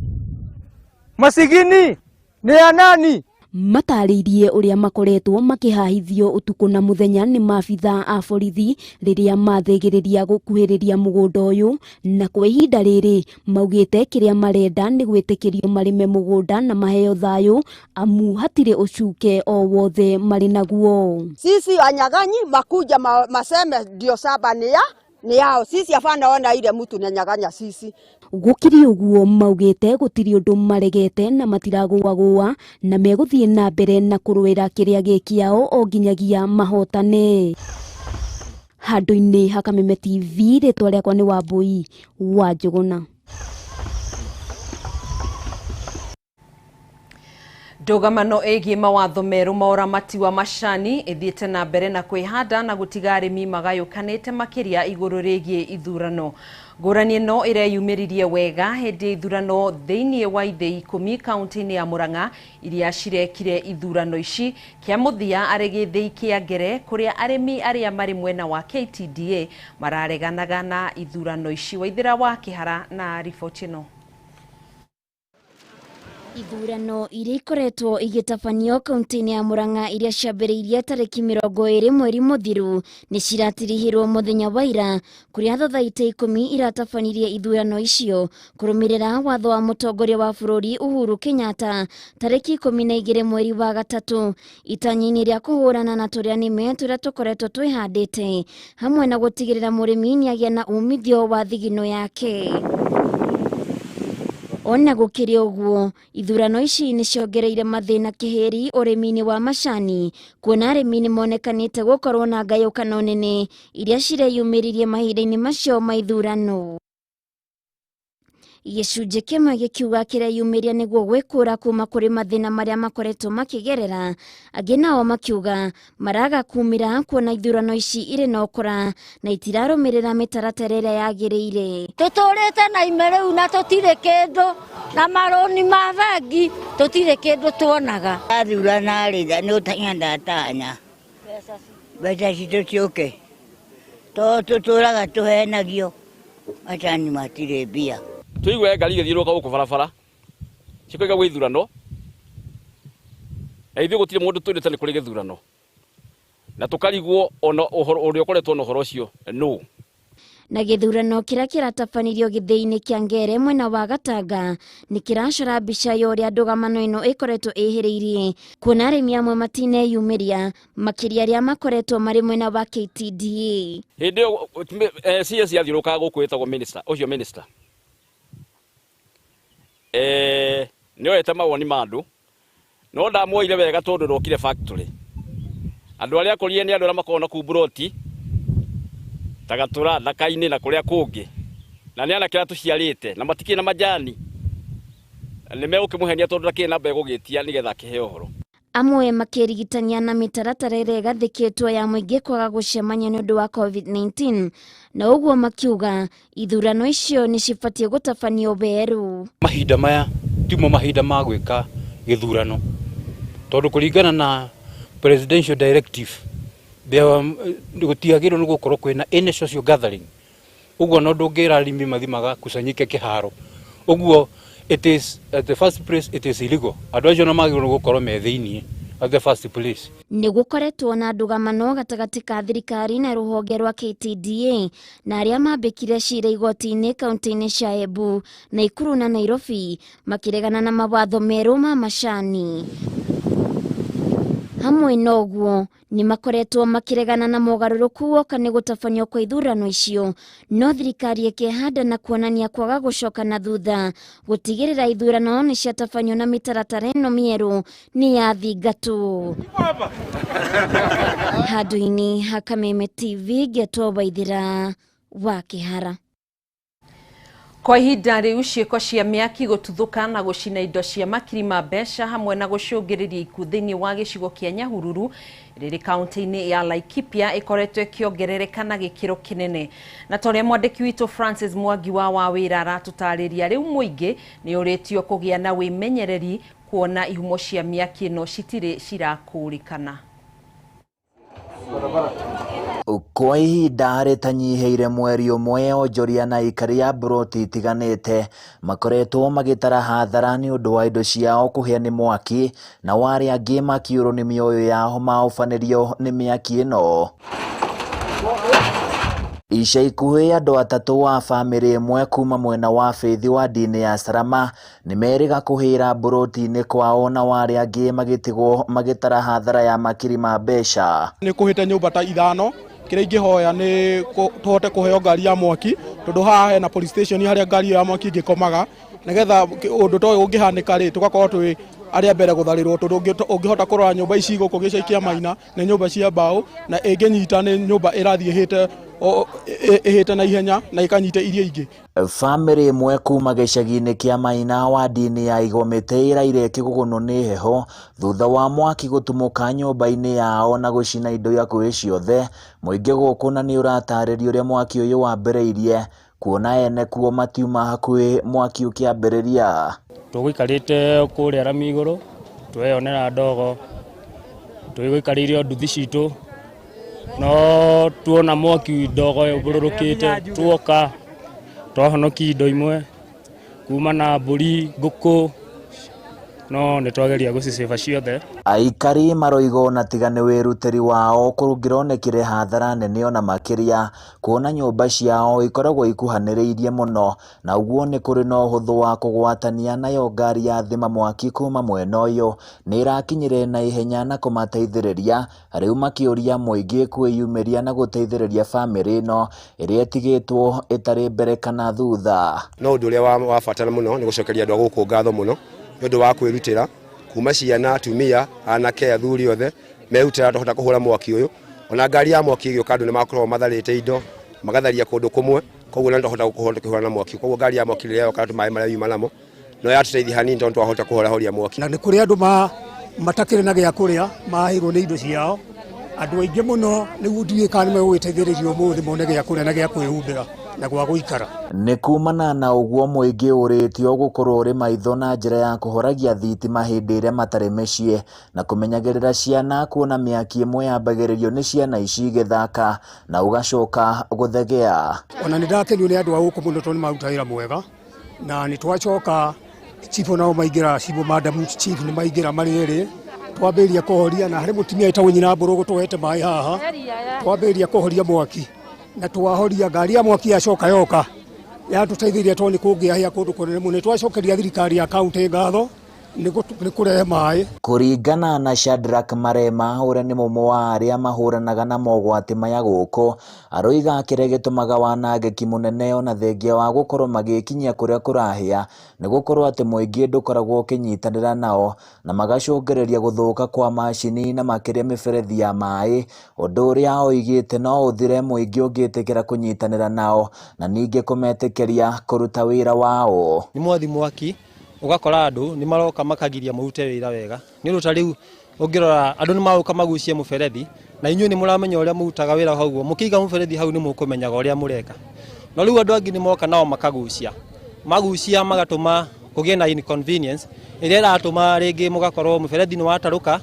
Masigini ni ya nani? Mataririe uria makoretwo makihahithio utuku na muthenya ni maabitha a borithi riria mathegeriria gukuhiriria mugunda uyu, na kwa ihinda riri maugite kiria marenda ni gwitikirio marime mugunda na maheo thayu amu hatire ucuke o wothe mari naguo. Sisi wanyaganyi makuja maseme ndio shamba ni yao. Sisi hapana ona ile mtu nyaganya sisi. Gukiri uguo maugite gutiri undu maregete na matiragua na meguthie na mbere na kurwira kiria gikiao o nginyagia mahotane. Handu-ini ha Kameme TV ritwa riakwa ni Wambui wa Njuguna. Ndugamano ĩgiĩ mawatho merũ ma ũramati wa macani ĩthiĩte na mbere na kwĩhanda na gũtiga arĩmi magayũkanĩte makĩria igũrũ rĩgiĩ ithurano. Ngũrani ĩno ĩreyumĩririe wega hĩndĩ ithurano thĩinĩ wa ithĩ 10 kaunti-inĩ ya Murang'a iria cirekire ithurano ici. Kĩa mũthia arĩ gĩthĩi kĩa ngere kũrĩa arĩmi arĩa marĩ mwena wa KTDA marareganaga na ithurano ici. Waithĩra wa Kĩhara na riboti ĩno. Ithurano iria ikoretwo igitabanio kaunti-inĩ ya Murang'a iria ciambĩrĩirie tarĩki 20 mweri mũthiru nĩ ciratirihirwo mũthenya wa ira, kũrĩa thothaitĩ 10 iratabanirie ithurano icio kũrũmĩrĩra watho wa mũtongoria wa bũrũri Uhuru Kenyatta tarĩki 12 mweri wa gatatũ, itanya-inĩ rĩa kũhũrana na tũrĩa nĩme tũrĩa tũkoretwo twĩhandĩte hamwe na gũtigĩrĩra mũrĩmi nĩagĩa na umithio wa thigino yake. Ona gũkĩrĩ ũguo, ithurano ici nĩ ciongereire mathĩna kĩhĩri ũrĩmi-inĩ wa macani, kuona arĩmi nĩ monekanĩte gũkorwo na ngayũkano nene iria cireyumĩririe mahinda-inĩ macio ma ithurano. Gĩcunjĩ kĩmwe gĩkiuga kĩreyumĩria nĩguo gwĩkũra kuma kũrĩ mathĩna marĩa makoretwo makĩgerera, angĩ nao makiuga maraga kumĩra kuona ithurano ici irĩ na ũkora na itirarũmĩrĩra mĩtaratara ĩrĩa yagĩrĩire. Tũtũrĩte na ime rĩu na tũtirĩ kĩndũ na marũni ma bengi tũtirĩ kĩndũ tuonaga. Athurana rĩ nĩ ũtanya ndatanya mbeca citũ ciũke to tũtũraga tũhenagio macani matirĩ mbia. Tuigwe ngari gĩthiũrũka gũkũ barabara cikũiga gwĩ ithurano na ithuĩ gũtirĩ mũndũ twendete nĩ kũrĩ gĩthurano na tũkarigwo ona ũrĩa ũkoretwo na ũhoro ũcio no. Na gĩthurano kĩrĩa kĩratabanirio gĩthĩ-inĩ kĩa ngere mwena wa Gatanga nĩ kĩracora mbica ya ũrĩa ndũgamano ĩno ĩkoretwo ĩhĩrĩirie, kuona arĩmi amwe matineyumĩria makĩria arĩa makoretwo marĩ mwena wa KTDA. Hĩndĩ ĩyo CS yathiũrũkaga gũkũ ĩtagwo minister ũcio minister nĩ oyete mawoni ma andũ no ndamuoire wega tondũ rokire factory. Andũ arĩa akorire nĩ andũ arĩa makoragwo na kũu buroti ta Gatũra Thaka-inĩ na kũrĩa kũngĩ, na nĩ anake tũciarĩte na matikĩ na majani, nĩ megũkĩmũhenia tondũ ndakĩrĩ na mbegũ gĩtia nĩgetha akĩheo ũhoro. Amwe makĩrigitania na mĩtaratara ĩrĩa ĩgathĩkĩtwo ya mũingĩ kwaga gũcemania nĩ ũndũ wa COVID-19, na ũguo makiuga ithurano icio nĩ cibatiĩ gũtabanio werũ. Mahinda maya timo mahinda ma gwĩka gĩthurano tondũ kũringana na presidential directive gũtiagĩrĩirwo nĩ gũkorwo kwĩna any social gathering. Ũguo no ndũngĩra arĩmi mathimaga kusanyike kĩharo. Ũguo it is at the first place it is illegal. Andũ acio no magĩrĩirwo gũkorwo me thĩinĩ at the first place. Nĩ gũkoretwo na ndũgamano gatagatĩ ka thirikari na rũhonge rwa KTDA na arĩa mambĩkire cira igoti-inĩ kaunti-inĩ cia Embu, Naikuru na Nairobi makĩregana na mawatho merũ ma macani. Hamwe na ũguo nĩ makoretwo makiregana na mogarũrũku woka nĩ gũtabanio kwa ithurano icio, no thirikari ĩkĩhanda na kuonania kwaga gũcoka na thutha gũtigĩrĩra ithurano nĩ ciatabanio na mĩtaratara ĩno mĩerũ nĩ yathingatwo. Handũ-inĩ ha Kameme TV Ngetwo Waithĩra wa Kĩhara. Kwa ihinda rĩu ciĩko cia mĩaki gũtuthũka na gũcina indo cia makiri ma mbeca hamwe na gũcũngĩrĩria ikuũ thĩinĩ wa gĩcigo kĩa Nyahururu rĩrĩ kaunti-inĩ ya Laikipia ĩkoretwo ĩkĩongerereka na gĩkĩro kĩnene. Na torĩa mwandĩki witũ Francis Mwangi wa Wawĩra aratũtarĩria, rĩu mũingĩ nĩ ũrĩtio kũgĩa na wĩmenyereri kuona ihumo cia mĩaki ĩno citirĩ cirakũrĩkana. Kwa ihinda rĩtanyihĩire mweri ũmwe onjoria na aikari a buroti itiganĩte makoretwo magĩtara hathara nĩ ũndũ wa indo ciao kũhĩa nĩ mwaki, na arĩa angĩ makiũrwo nĩ mĩoyo yao maũbanĩrio nĩ mĩaki ĩno. Ica ikuhĩ andũ atatũ wa bamĩrĩ ĩmwe kuma mwena wa Faith wa ndini ya Sarama nĩ merĩga kũhĩra buroti-inĩ kwao, na arĩa angĩ magĩtigwo magĩtara hathara ya makiri ma mbeca. Nĩ kũhĩte nyũmba ta ithano, kĩrĩa ingĩhoya nĩ tũhote kũheo ngari ya mwaki, tondũ haha hena police station harĩa ngari ya mwaki ingĩkomaga, nĩgetha ũndũ ta ũyũ ũngĩhanĩka rĩ tũgakorwo twĩ arĩa mbere gũtharĩrwo, tondũ ũngĩhota kũrora nyũmba ici gũkũ gĩcaikia Maina nĩ nyũmba cia mbaũ, na ĩngĩnyita nĩ nyũmba ĩrathiĩ ĩhĩte na ihenya na ikanyita iria ingĩ. Bamĩrĩ ĩmwe kuma gĩcagi-inĩ kĩa Maina wa ndini ya Igomete ĩraire kĩgũgũno nĩ heho thutha wa mwaki gũtumũka nyũmba-inĩ yao na gũcina indo hakuhĩ ciothe. Mũingĩ gũkũ na nĩ ũratarĩria ũrĩa mwaki ũyũ wambĩrĩirie, kuona ene kuo matiuma hakuhĩ mwaki ũkĩambĩrĩria. Tũgũikarĩte kũrĩa rami igũrũ tweyonera ndogo, twĩgũikarĩire nduthi citũ, no tuona mwaki ndogo ũbũrũrũkĩte, tuoka twahonokia indo imwe kuma na mbũri, ngũkũ, no nĩ twageria gũcicĩba ciothe. Aikari maroiga ona tiga nĩ wĩrutĩri wao kũngĩronekire hathara nene ona makĩria, kuona nyũmba ciao ikoragwo ikuhanĩrĩirie mũno, na ũguo nĩ kũrĩ na ũhũthũ wa kũgwatania, nayo ngari ya thima mwaki kuma mwena ũyũ nĩ ĩrakinyire na ihenya na kũmateithĩrĩria, rĩu makĩũria mũingĩ kwĩyumĩria na gũteithĩrĩria bamĩrĩ ĩno ĩrĩa ĩtigĩtwo ĩtarĩ mbere kana thutha. No ũndũ ũrĩa wa bata mũno nĩ gũcokeria andũ a gũkũ ngatho mũno nĩ ũndũ wa kwĩrutĩra, kuma ciana, atumia, anake, athuri othe merutĩra tũhota kũhũra mwaki ũyũ. Ona ngari ya mwaki ĩgĩũka andũ nĩ makoragwo matharĩte indo magatharia kũndũ kũmwe, koguo nĩ tũhota kũhũra na mwaki. Koguo ngari ya mwaki rĩrĩa yoka tũmaĩ marĩa yuma namo no yatũteithia hanini tondũ twahota kũhoria mwaki. Na nĩ kũrĩ andũ matakĩrĩ na gĩa kũrĩa mahĩrwo nĩ indo ciao, andũ aingĩ mũno nĩguo ndiũĩ kana nĩ megũgĩteithĩrĩrio ũmũthĩ mone gĩa kũrĩa na gĩa kwĩhumbĩra na gwa gũikara. Nĩ kumana na ũguo mũingĩ ũrĩtio gũkorwo ũrĩ maitho na njĩra ya kũhoragia thitima hĩndĩ ĩrĩa matarĩ mĩciĩ, na kũmenyagĩrĩra ciana kuona mĩaki ĩmwe yambagĩrĩrio nĩ ciana ici igĩthaka na ũgacoka gũthegea. Ona nĩ ndakenio nĩ andũ a gũkũ mũno tondũ nĩ maruta wĩra mwega, na nĩ twacoka chief nao maingĩra, chief madam chief nĩ maingĩra marĩ erĩ, twambĩrĩria kũhoria, na harĩ mũtumia wĩtagwo nyina mbũrũ gũtũhete maĩ haha, twambĩrĩria kũhoria mwaki na twahoria, ngari ya mwaki yacoka yoka yatũteithĩrĩria tondũ nĩ kũngĩahĩa kũndũ kũnene mũno. Twacokeria thirikari ya kaunti ngatho nĩ kũrehe maĩ. Kũringana na Shadrack Marema ũrĩa nĩ mũmwe wa arĩa mahũranaga na mogwati maya gũkũ, aroiga kĩrĩa gĩtũmaga wanangĩki mũnene ona thengia wa gũkorwo magĩkinyia kũrĩa kũrahĩa nĩ gũkorwo atĩ mũingĩ ndũkoragwo ũkĩnyitanĩra nao, na magacũngĩrĩria gũthũka kwa macini na makĩria mĩberethi ya maĩ, ũndũ ũrĩa oigĩte no ũthire mũingĩ ũngĩtĩkĩra kũnyitanĩra nao na ningĩ kũmetĩkĩria kũruta wĩra wao. Nĩ mwathi mwaki ugakora andũ nĩ maroka makagiria mũrute wĩra wega, nĩ ũndũ ta rĩu ũngĩrora andũ nĩ maroka magucie mũberethi, na inyuĩ nĩ mũramenya ũrĩa mũrutaga wĩra hau, mũkĩiga mũberethi hau nĩ mũkũmenyaga ũrĩa mũreka. No rĩu andũ angĩ nĩ moka nao makagucia magatũma kũgĩe na inconvenience ĩrĩa ĩratũma rĩngĩ mũgakorwo mũberethi nĩ watarũka,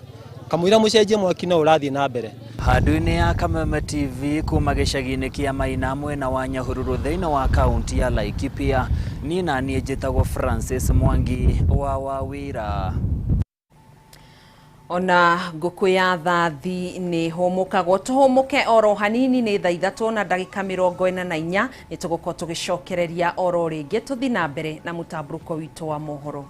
kamũira mũcenjie mwaki no ũrathiĩ na mbere. Handũ-inĩ ya Kameme TV kuma gĩcagi-inĩ kĩa Maina mwena wa Nyahururu thĩinĩ wa kaunti ya Laikipia, niĩ na niĩ njĩtagwo Francis Mwangi wa Wawĩra. Ona ngũkũ ya thathi nĩ homũkagwo, tũhũmũke oro hanini, nĩ thaa 3:44 nĩ tũgũkorwo tũgĩcokereria oro rĩngĩ, tũthiĩ na mbere na mũtambũrũko witũ wa mohoro.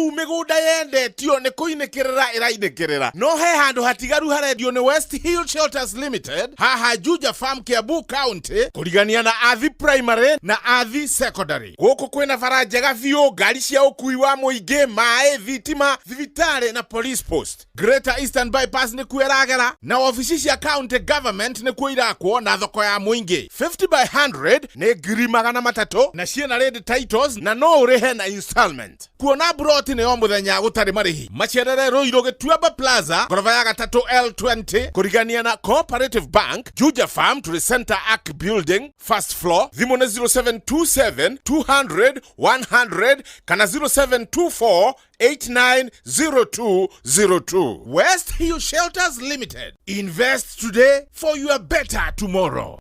riu migunda yendetio ni kuinikirira irainekirira no he handu hatigaru harendio ni West Hill Shelters Limited haha Juja Farm, Kiambu County, kurigania na Athi Primary na Athi Secondary. Guku kwina bara njega biu, ngari cia ukui wa muingi, mae, thitima, thibitari na police post. Greater Eastern Bypass ni kueragera na ofisi cia county government ni kuirakwo na thoko ya muingi. 50 by 100 ni ngiri magana matatu na ciena red titles na no urihe na installment. Kuona broti ni o muthenya gutari marihi. Macerere Ruiru Gituamba Plaza, gorofa ya gatatu L20, kurigania na Cooperative Bank, Juja Farm to the Center Arc Building, first floor. Thimu na 0727 200 100 kana 0724 890202. West Hill Shelters Limited. Invest today for your better tomorrow.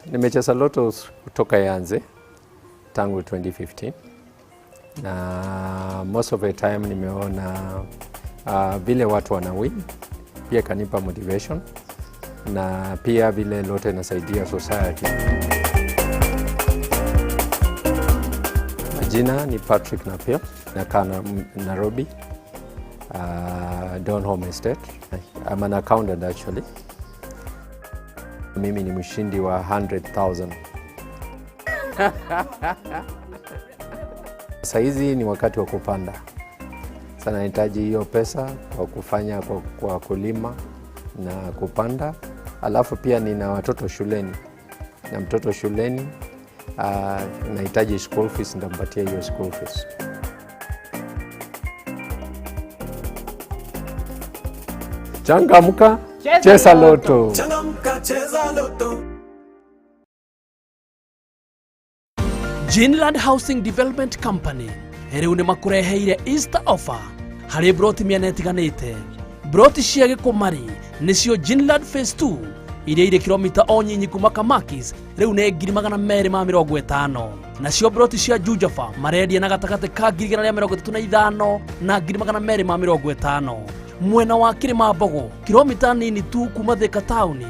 Nimecheza loto kutoka Yanze tangu 2015 na most of the time nimeona vile watu wana win, pia kanipa motivation na pia vile loto inasaidia society. Majina ni Patrick Napio, nakaa Nairobi, Donholm Estate. I'm an accountant actually. Mimi ni mshindi wa 100,000. Saizi ni wakati wa kupanda. Sana nahitaji hiyo pesa kwa kufanya kwa kulima na kupanda. Alafu pia nina watoto shuleni. Na mtoto shuleni nahitaji school fees, nitampatia hiyo school fees. Changamka, cheza loto. Changamka, cheza loto. Jinland Housing Development Company riu ni makureheire Easter offer hari broti miana itiganite. Broti cia Gikumari nicio Jinland Phase 2 iria iri kilomita o nyinyi kuma Kamakis riu ni 250. Nacio broti cia Juja Farm marendia na gatakate ka 235 na 250. Mwena wa Kirima Mbogo kilomita nini tu kuma Thika Town.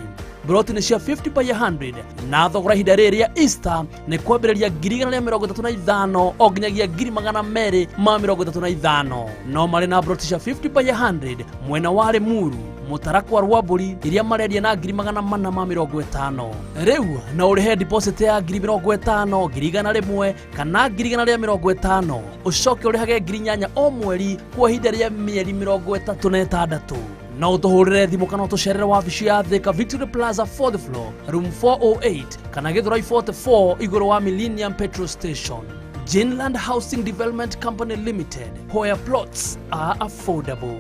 Broti ni cia 50 by 100 na thogora hinda riri ya Easter ni kwambiriria 235 o nginyagia 235. No mari na broti cia 50 by 100 mwena wa Limuru, Mutarakwa, Rwamburi iria marendia na 450. Riu na urihe deposit ya 50,000, 100,000 kana 150. Ucoke urihage 8,000 o mweri kwa hinda ria mieri 36. Na utuhurire thimu kana utucerere wabici ya Thika Victory Plaza 4th floor room 408 kana Githurai 44 iguru wa Millennium Petrol Station. Jinland Housing Development Company Limited, where plots are affordable.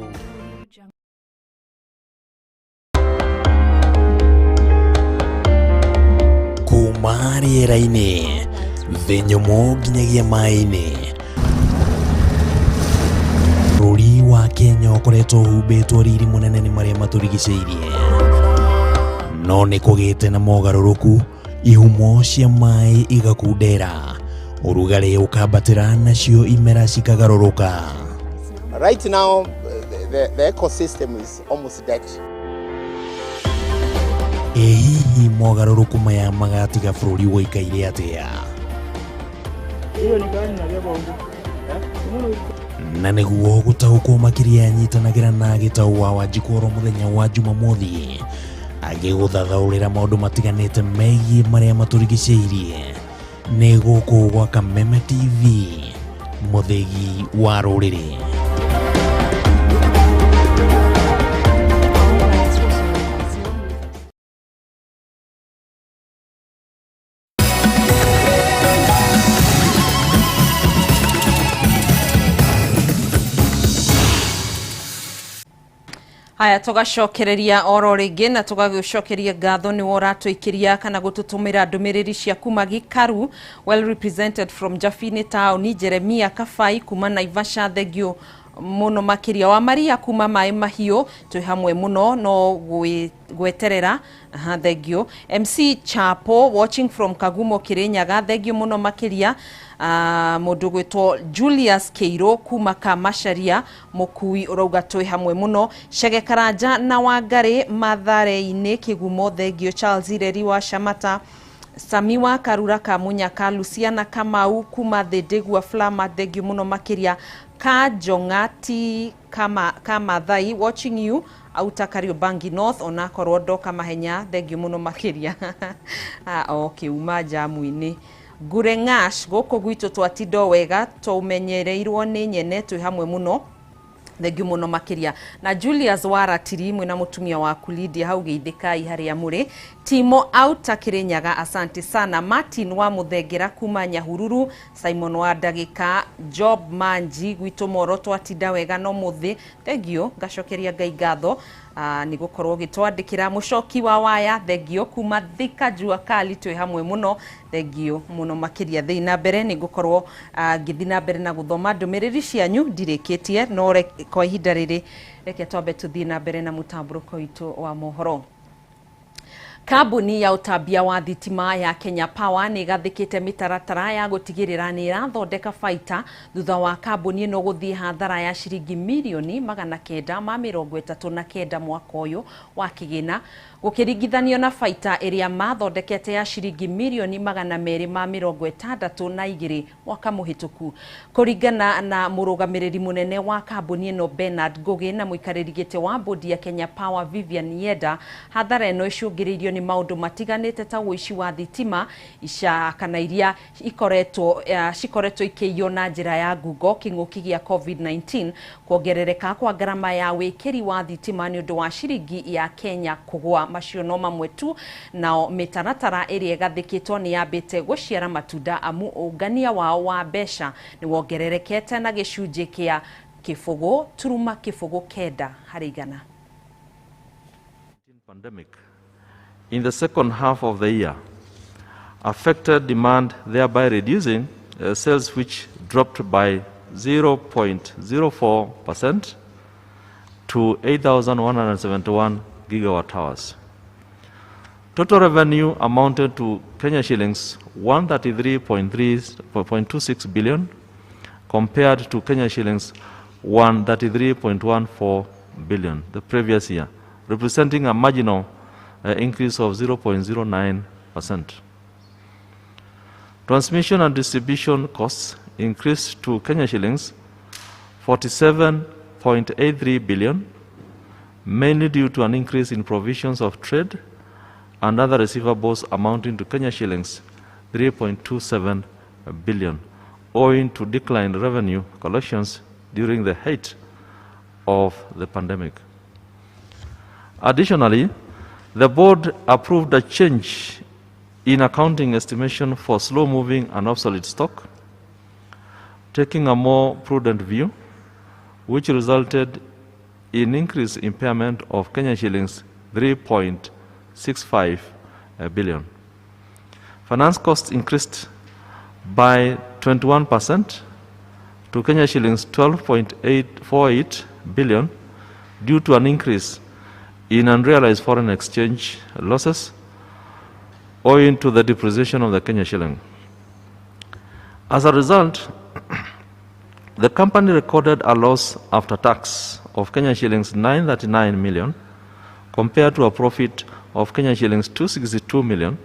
Kuma riera-ini thinyomo nginyagia mai-ini, bũrũri wa Kenya ũkoretwo ũhumbĩtwo riri mũnene nĩ marĩa matũrigicĩirie, no nĩ kũgĩte na mogarũrũku, ihumo cia maĩ igakundera, ũrugarĩ ũkambatĩra nacio imera cikagarũrũka. Right now the ecosystem is almost dead. Hihi mogarũrũku maya magatiga bũrũri ũikaire atĩa? Na nĩguo gũtaũkwo makĩria nyitanagĩra na gĩtaũ wa Wanjikũ mũthenya wa Jumamothi agĩgũthathaũrĩra maũndũ matiganĩte megiĩ marĩa matũrigicĩirie nĩ gũkũ gwa Kameme TV, mũthegi wa rũrĩrĩ. Haya, tugacokereria oro ringi na tugagucokeria ngatho ni woratuikiria kana gututumira ndumiriri cia kuma Gikaru. Well represented from Jafine Town, Jeremia Kafai kuma Naivasha. Thegio muno makiria wa Maria kuma Mai Mahiu, twi hamwe muno no gweterera. Thegio MC Chapo watching from Kagumo Kirinyaga. Thegio muno makiria. Mundu gwitwo Julius Keiro kuma Kamasharia, mukui urauga twi hamwe muno. Shege Karanja na Wangari Mathare-ini Kigumo. Thegio Charles Ireri wa Shamata. Samiwa Karura Kamunyaka Luciana Kamau kuma Thedegua Flama thengio muno makiria Kajongati kama thai watching you auta Kariobangi North ona korwo ndoka mahenya thengio muno makiria okay uma jamu-ini Gurengash goko gwito twatindo wega tumenyereirwo ni nyene twi hamwe muno thengio muno makiria na Julius Waratiri mwina mutumia wa Kulidia hau geithikai haria muri Timo auta Kirinyaga asante sana Martin wa Muthengera kuma Nyahururu Simon wa Dagika Job Manji gwito moro twatinda wega no muthi thengio ngacokeria ngai ngatho ni gukorwo gitwandikira mucoki wa waya thengio kuma Thika Jua Kali twi hamwe muno thengio muno makiria thina mbere ni gukorwo ngithina mbere na guthoma ndumiriri cianyu ndirikitie no kwa ihinda riri reke twambe tuthina mbere na mutamburuko witu wa mohoro. Kambuni ya utambia wa thitima ya Kenya Power ni gathikite mitaratara ya gutigirira ni irathondeka faita thutha wa kambuni no guthii hathara ya shiringi milioni 939 mwaka uyu wa kigina gukiringithanio na faita iria mathondekete ya shiringi milioni 262 mwaka muhituku. Kuringana na murugamiriri munene wa kambuni no Bernard Ngugi na muikariri gite wa bodi ya Kenya Power Vivian Yeda, hathara ino icungiririo ni maundu matiganite ta uici wa thitima kana iria ikoretwo ikiyo na njira ya ngungo king'uki gia COVID-19 kuongerereka kwa garama ya wikiri wa thitima ni undu wa shiringi ya Kenya kugwa macio no mamwe tu nao mitaratara iria gathikitwo ni yambite guciara matunda amu ungania wao wa besha ni wongererekete na gicunji kia kifugo turuma kifugo kenda hari igana. Pandemic in the second half of the year affected demand, thereby reducing sales, which dropped by 0.04% to 8,171 gigawatt hours. Total revenue amounted to Kenya shillings 133.26 billion compared to Kenya shillings 133.14 billion the previous year, representing a marginal increase of 0.09%. Transmission and distribution costs increased to Kenya shillings 47.83 billion, mainly due to an increase in provisions of trade and other receivables amounting to Kenya shillings 3.27 billion, owing to declined revenue collections during the height of the pandemic. Additionally, the board approved a change in accounting estimation for slow-moving and obsolete stock, taking a more prudent view, which resulted in increased impairment of Kenya shillings 3.65 billion. Finance costs increased by 21% to Kenya shillings 12.848 billion due to an increase in unrealized foreign exchange losses owing to the depreciation of the Kenya shilling. As a result, the company recorded a loss after tax of Kenya shillings 939 million compared to a profit of Kenya shillings 262 million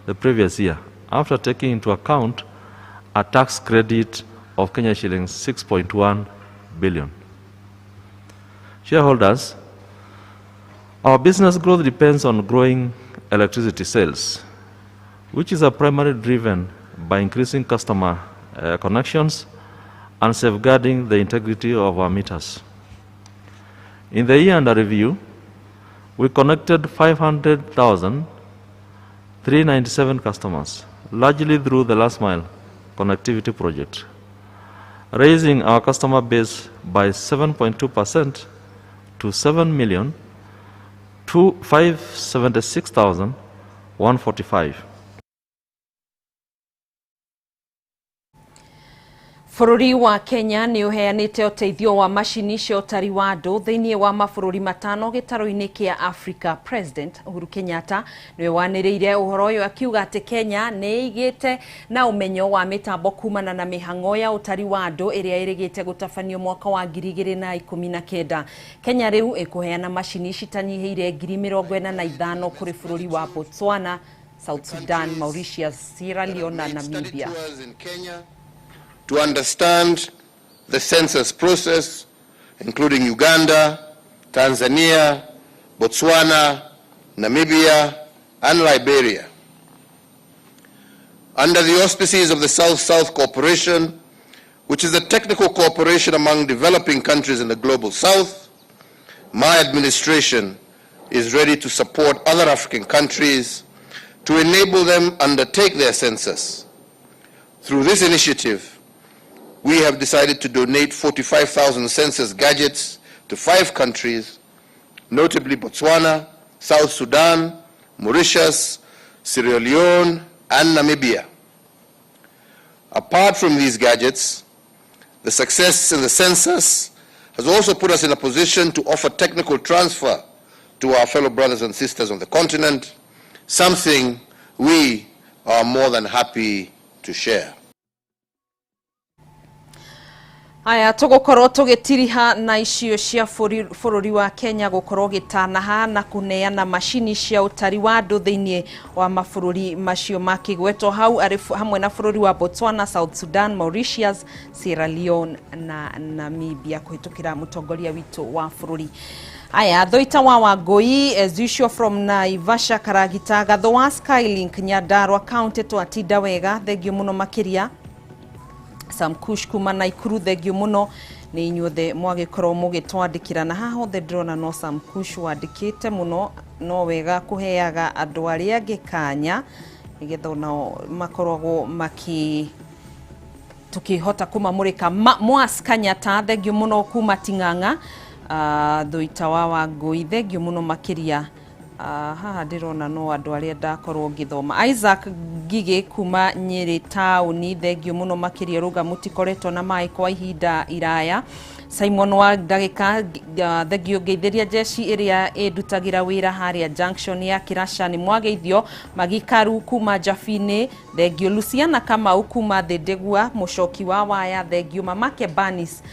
the previous year, after taking into account a tax credit of Kenya shillings 6.1 billion. Shareholders, our business growth depends on growing electricity sales, which is primarily driven by increasing customer connections and safeguarding the integrity of our meters. In the year under review, we connected 500,397 customers, largely through the last mile connectivity project, raising our customer base by 7.2% to 7,576,145. Bururi wa Kenya ni uheanite uteithio wa mashini cia utari wa andu thiini wa mabururi matano gitaro-ini kia Africa. President Uhuru Kenyatta niwe waniriire uhoro uyu akiuga ati Kenya ni igite na umenyo wa mitambo kumana na mihang'o ya utari wa andu iria irigite gutafanio mwaka wa 2019. Kenya riu ikuheana mashini citanyihiire 45,000 kuri bururi wa Botswana South Sudan, Mauritius, Sierra Leone and Namibia. In Kenya to understand the census process, including Uganda, Tanzania, Botswana, Namibia, and Liberia. Under the auspices of the South-South Cooperation, which is a technical cooperation among developing countries in the Global South, my administration is ready to support other African countries to enable them undertake their census. Through this initiative, we have decided to donate 45,000 census gadgets to 5 countries, notably Botswana, South Sudan, Mauritius, Sierra Leone, and Namibia. Apart from these gadgets, the success in the census has also put us in a position to offer technical transfer to our fellow brothers and sisters on the continent, something we are more than happy to share. Aya tugukorwo tugitiriha na icio cia bururi wa Kenya gukorwo gitanaha na kuneana mashini cia utari wa andu thiini wa mabururi macio makigweto hau hamwe na bururi wa Botswana, South Sudan, Mauritius, Sierra Leone na Namibia kuhitukira mutongoria witu wa bururi. Aya thoita wa Wangui as usual from Naivasha Karagita gatho wa Skylink Nyandarua County twatinda wega thengio muno makiria Samkush kuma Naikuru thengio muno ni inyuothe mwagikorwo mugitwandikira na haha othe drona no Samkush wandikite muno no wega kuheaga andu aria angi kanya nigetha nao makoragwo maki tukihota kumamurika mwaskanya ta thengio muno kuma Ting'ang'a thoita wa Wangui thengio muno makiria haha ndirona no andu aria ndakorwo ngithoma Isaac Gige kuma Nyeri tauni thengio muno makiria ruga mutikoretwo na mai kwa ihinda iraya Simon wa ndagika thengio ngeithiria jeshi iria edutagira wira haria junction ya Kirasha ni mwageithio Magikaru kuma Jafine thengio Luciana kama kuma Thedegua mushoki wa waya thengio Mamake Banis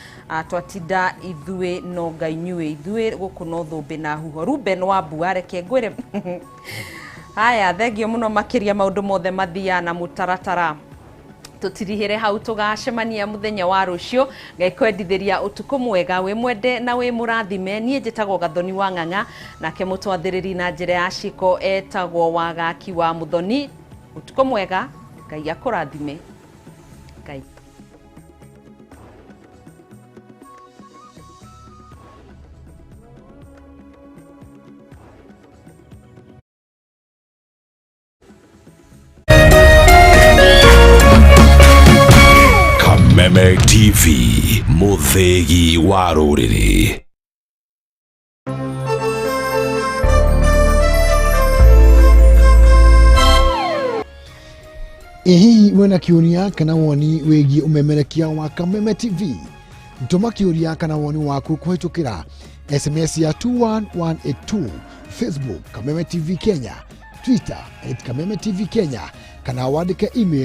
twatinda ithue no ngainyue ithue guku no thumbe na huho Ruben wa Buare kengwire haya thengio muno makiria maundu mothe mathia na mutaratara tutirihire hau tugacemania muthenya wa rucio ngaikwendithiria utuku mwega we mwende na we murathime nie njitagwo Gathoni wa Ng'ang'a nake mutwathiriri na njira ya ciko etagwo Wagaki wa Muthoni utuku mwega Ngai akurathime Ngai Kameme TV muthegi wa ruriri. Hihi wena kiuria kana woni wigi umemerekia wa Kameme TV ntuma kiuria kana woni waku kuhitukira SMS ya 21182 Facebook Kameme TV Kenya Twitter @Kameme TV Kenya kana wandike email